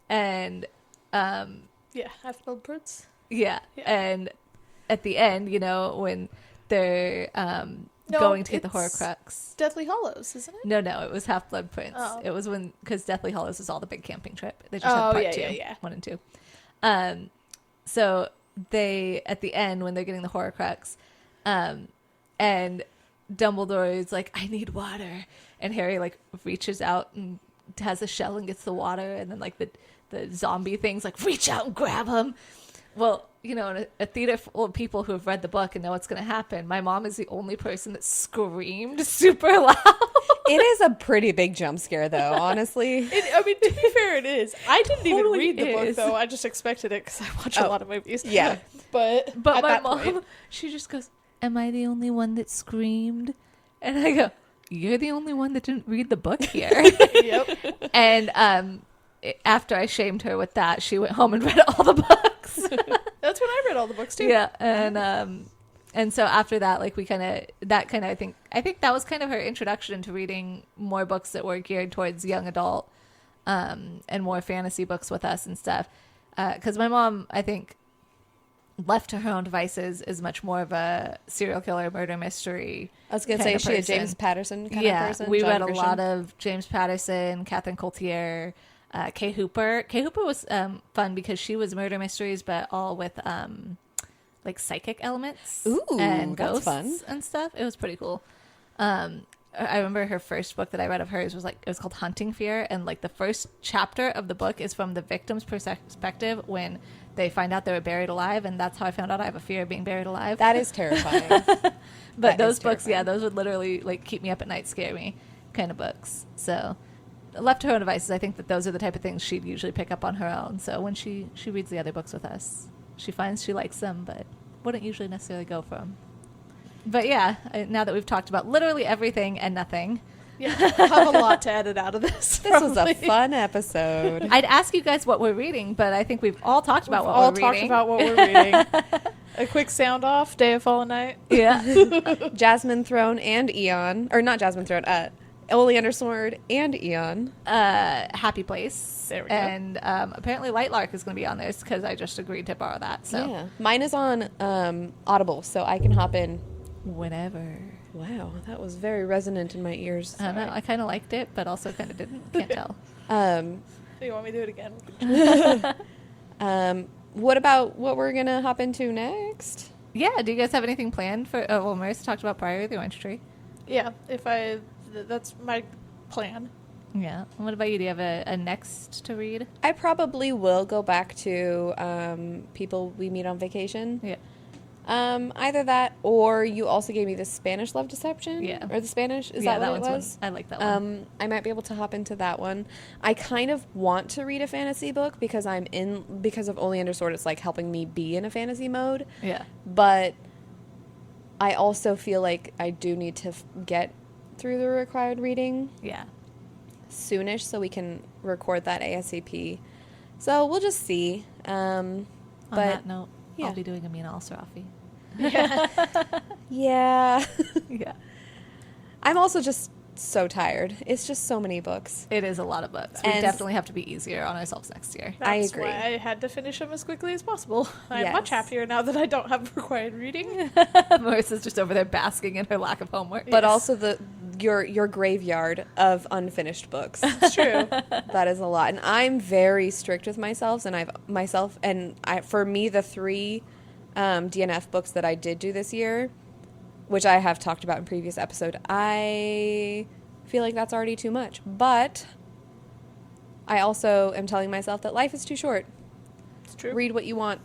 and Yeah, Half-Blood Prince. yeah, Yeah. and at the end, when they're going to get the it's Horcrux. Deathly Hollows, isn't it? No, it was Half-Blood Prince. Oh. It was because Deathly Hallows is all the big camping trip. They just had part 2, yeah. 1 and 2. So they, at the end, when they're getting the Horcrux, and Dumbledore is like, I need water. And Harry, like, reaches out and has a shell and gets the water. And then, like, the zombie things, like, reach out and grab him. Well, in a theater full of people who have read the book and know what's going to happen, my mom is the only person that screamed super loud. It is a pretty big jump scare, though, honestly. To be fair, it is. I didn't even Totally read the book, is. though. I just expected it because I watch a lot of movies. Yeah. But But at my that mom, point- she just goes, am I the only one that screamed? And I go, you're the only one that didn't read the book here. Yep. And after I shamed her with that, she went home and read all the books. That's when I read all the books, too. Yeah. And so after that, like I think that was kind of her introduction to reading more books that were geared towards young adult, and more fantasy books with us and stuff. Because my mom, I think, left to her own devices, is much more of a serial killer, murder mystery. I was going to say, kind is of she a person. James Patterson kind Yeah, of person? we John read a Grisham? lot of James Patterson, Catherine Coulter, Kay Hooper. Kay Hooper was fun because she was murder mysteries, but all with like psychic elements Ooh, and that's ghosts fun. and stuff. It was pretty cool. I remember her first book that I read of hers was it was called Hunting Fear, and like the first chapter of the book is from the victim's perspective when they find out they were buried alive, and that's how I found out I have a fear of being buried alive. That is terrifying. But that those is books, yeah, terrifying. those would literally like keep me up at night, scare me, kind of books. So, left to her own devices, I think that those are the type of things she'd usually pick up on her own. So when she reads the other books with us, she finds she likes them, but wouldn't usually necessarily go for them. But yeah, now that we've talked about literally everything and nothing, Yeah, I have a lot to edit out of this. This was a probably. fun episode. I'd ask you guys what we're reading, but I think we've all talked about We've what all we're talked reading. about what we're reading. A quick sound off, Day of Fallen Night. Yeah. Jasmine Throne and Eon. Or not Jasmine Throne, Oleander Sword and Eon. Happy Place. There we go. And apparently Lightlark is going to be on this because I just agreed to borrow that. So Yeah. Mine is on Audible, so I can hop in. whenever. Wow, that was very resonant in my ears. I don't know. I kind of liked it, but also kind of didn't. Can't tell. Do you want me to do it again? What about what we're going to hop into next? Yeah. Do you guys have anything planned for? Oh, well, Marissa talked about Priory of the Orange Tree. Yeah, that's my plan. Yeah. And what about you? Do you have a next to read? I probably will go back to People We Meet on Vacation. Yeah. Either that, or you also gave me the Spanish Love Deception. Yeah. Or the Spanish. Is Yeah, that what it one's was? one. I like that one. I might be able to hop into that one. I kind of want to read a fantasy book because because of Oleander Sword. It's like helping me be in a fantasy mode. Yeah. But I also feel like I do need to get through the required reading Yeah. soonish so we can record that ASAP. So we'll just see. On But that note, yeah. I'll be doing Amin al-Sarafi. yeah. Yeah. I'm also just so tired. It's just so many books. It is a lot of books. We And- definitely have to be easier on ourselves next year. I That's agree. why I had to finish them as quickly as possible. I'm Yes. much happier now that I don't have required reading. Marissa's just over there basking in her lack of homework. But Yes. also your graveyard of unfinished books. It's true. That is a lot. And I'm very strict with myself, and for me the 3 DNF books that I did do this year, which I have talked about in previous episode, I feel like that's already too much. But I also am telling myself that life is too short. It's true. Read what you want.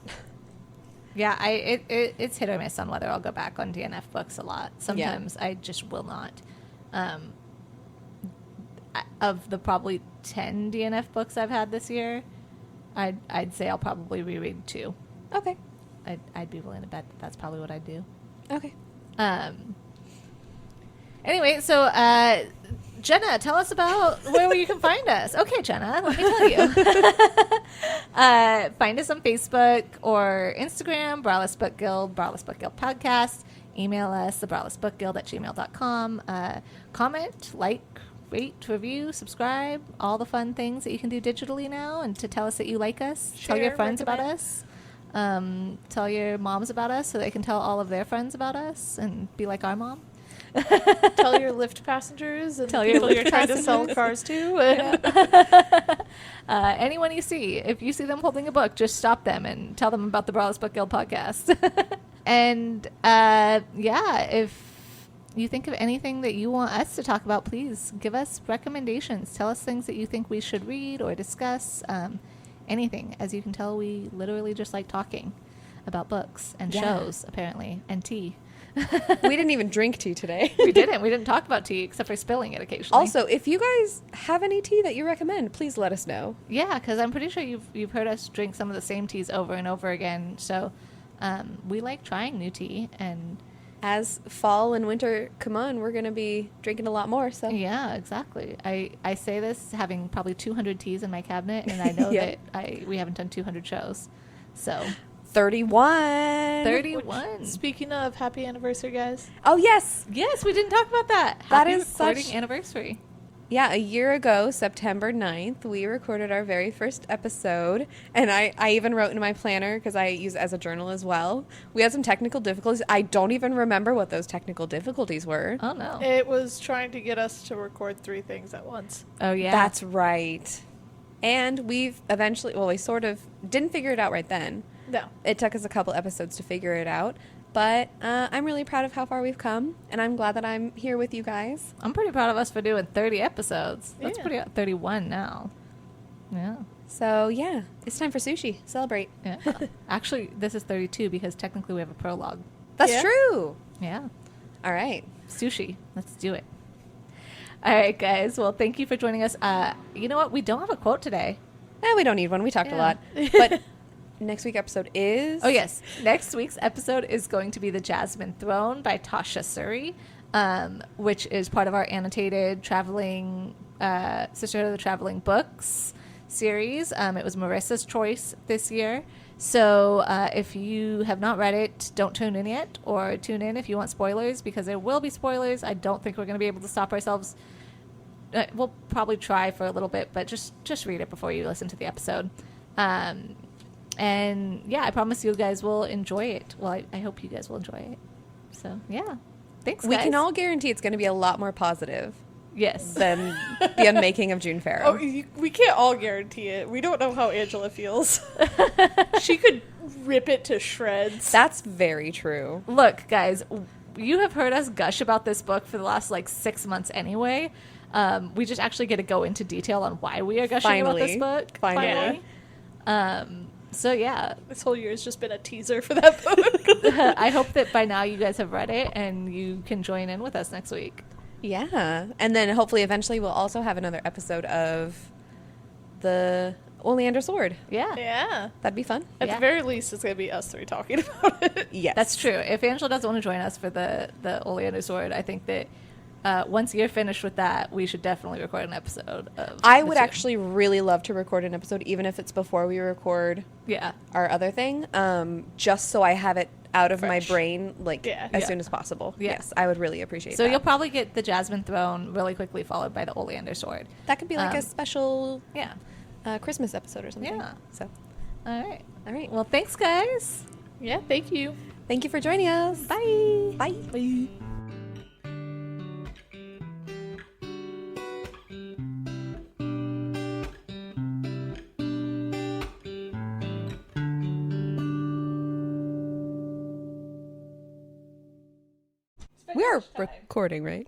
Yeah, it's hit or miss on whether I'll go back on DNF books a lot. Sometimes I just will not. Of the probably 10 DNF books I've had this year, I'd say I'll probably reread 2. Okay. I'd be willing to bet that's probably what I'd do. Okay. Anyway, so Jenna, tell us about where you can find us. Okay, Jenna, let me tell you. Find us on Facebook or Instagram, Braless Book Guild, Braless Book Guild Podcast. Email us, thebralessbookguild@gmail.com. Comment, like, rate, review, subscribe, all the fun things that you can do digitally now, and to tell us that you like us. Tell your Share, friends about recommend. us. Tell your moms about us so they can tell all of their friends about us and be like our mom. Tell your Lyft passengers and Tell the your people you're Lyft trying to sell passengers. cars to. Anyone you see, if you see them holding a book, just stop them and tell them about the Braless Book Guild podcast. And yeah, if you think of anything that you want us to talk about, please give us recommendations. Tell us things that you think we should read or discuss. Anything. As you can tell, we literally just like talking about books and Yeah. shows, apparently, and tea. We didn't even drink tea today. We didn't. We didn't talk about tea except for spilling it occasionally. Also, if you guys have any tea that you recommend, please let us know. Yeah, because I'm pretty sure you've heard us drink some of the same teas over and over again. So we like trying new tea, and As fall and winter come on, we're going to be drinking a lot more. So yeah, exactly. I say this having probably 200 teas in my cabinet, and I know Yeah. that we haven't done 200 shows. So 31. 31. Speaking of, happy anniversary, guys. Oh, yes. Yes, we didn't talk about that. That Happy is recording such- anniversary. Yeah, a year ago, September 9th, we recorded our very first episode. And I even wrote in my planner, because I use it as a journal as well. We had some technical difficulties. I don't even remember what those technical difficulties were. Oh no. It was trying to get us to record 3 things at once. Oh yeah. That's right. And we've eventually, well, we sort of didn't figure it out right then. No. It took us a couple episodes to figure it out. But I'm really proud of how far we've come. And I'm glad that I'm here with you guys. I'm pretty proud of us for doing 30 episodes. That's Yeah. pretty 31 now. Yeah. So, yeah, it's time for sushi. Celebrate. Yeah. Actually, this is 32 because technically we have a prologue. That's Yeah. true. Yeah. All right. Sushi. Let's do it. All right, guys. Well, thank you for joining us. You know what? We don't have a quote today. We don't need one. We talked a Yeah. lot. But next week's episode is... Oh, yes. Next week's episode is going to be The Jasmine Throne by Tasha Suri, which is part of our annotated traveling Sisterhood of the Traveling Books series. It was Marissa's choice this year. So if you have not read it, don't tune in yet, or tune in if you want spoilers, because there will be spoilers. I don't think we're going to be able to stop ourselves. We'll probably try for a little bit, but just read it before you listen to the episode. And yeah, I promise you guys will enjoy it. Well, I hope you guys will enjoy it. So yeah, thanks, guys. We can all guarantee it's going to be a lot more positive yes. than the unmaking of June Farrow. We can't all guarantee it. We don't know how Angela feels. She could rip it to shreds. That's very true. Look, guys, you have heard us gush about this book for the last 6 months anyway. We just actually get to go into detail on why we are gushing about this Finally. book. Finally. So yeah, This whole year has just been a teaser for that book. I hope that by now you guys have read it and you can join in with us next week. Yeah. And then hopefully eventually we'll also have another episode of the Oleander Sword. Yeah. Yeah. That'd be fun. At Yeah. the very least, it's going to be us three talking about it. Yes. That's true. If Angela doesn't want to join us for the Oleander Sword, I think that once you're finished with that, we should definitely record an episode of I the would two. actually really love to record an episode, even if it's before we record Yeah. our other thing, just so I have it out of my Fresh. brain, like, Yeah. as Yeah. soon as possible. Yeah. Yes, I would really appreciate So that. you'll probably get the Jasmine Throne really quickly, followed by the Oleander Sword. That could be like a Um, special Yeah. Christmas episode or something. Yeah. So, All right. all right. Well, thanks, guys. Yeah, thank you. Thank you for joining us. Bye. Bye. Bye. We are recording, right?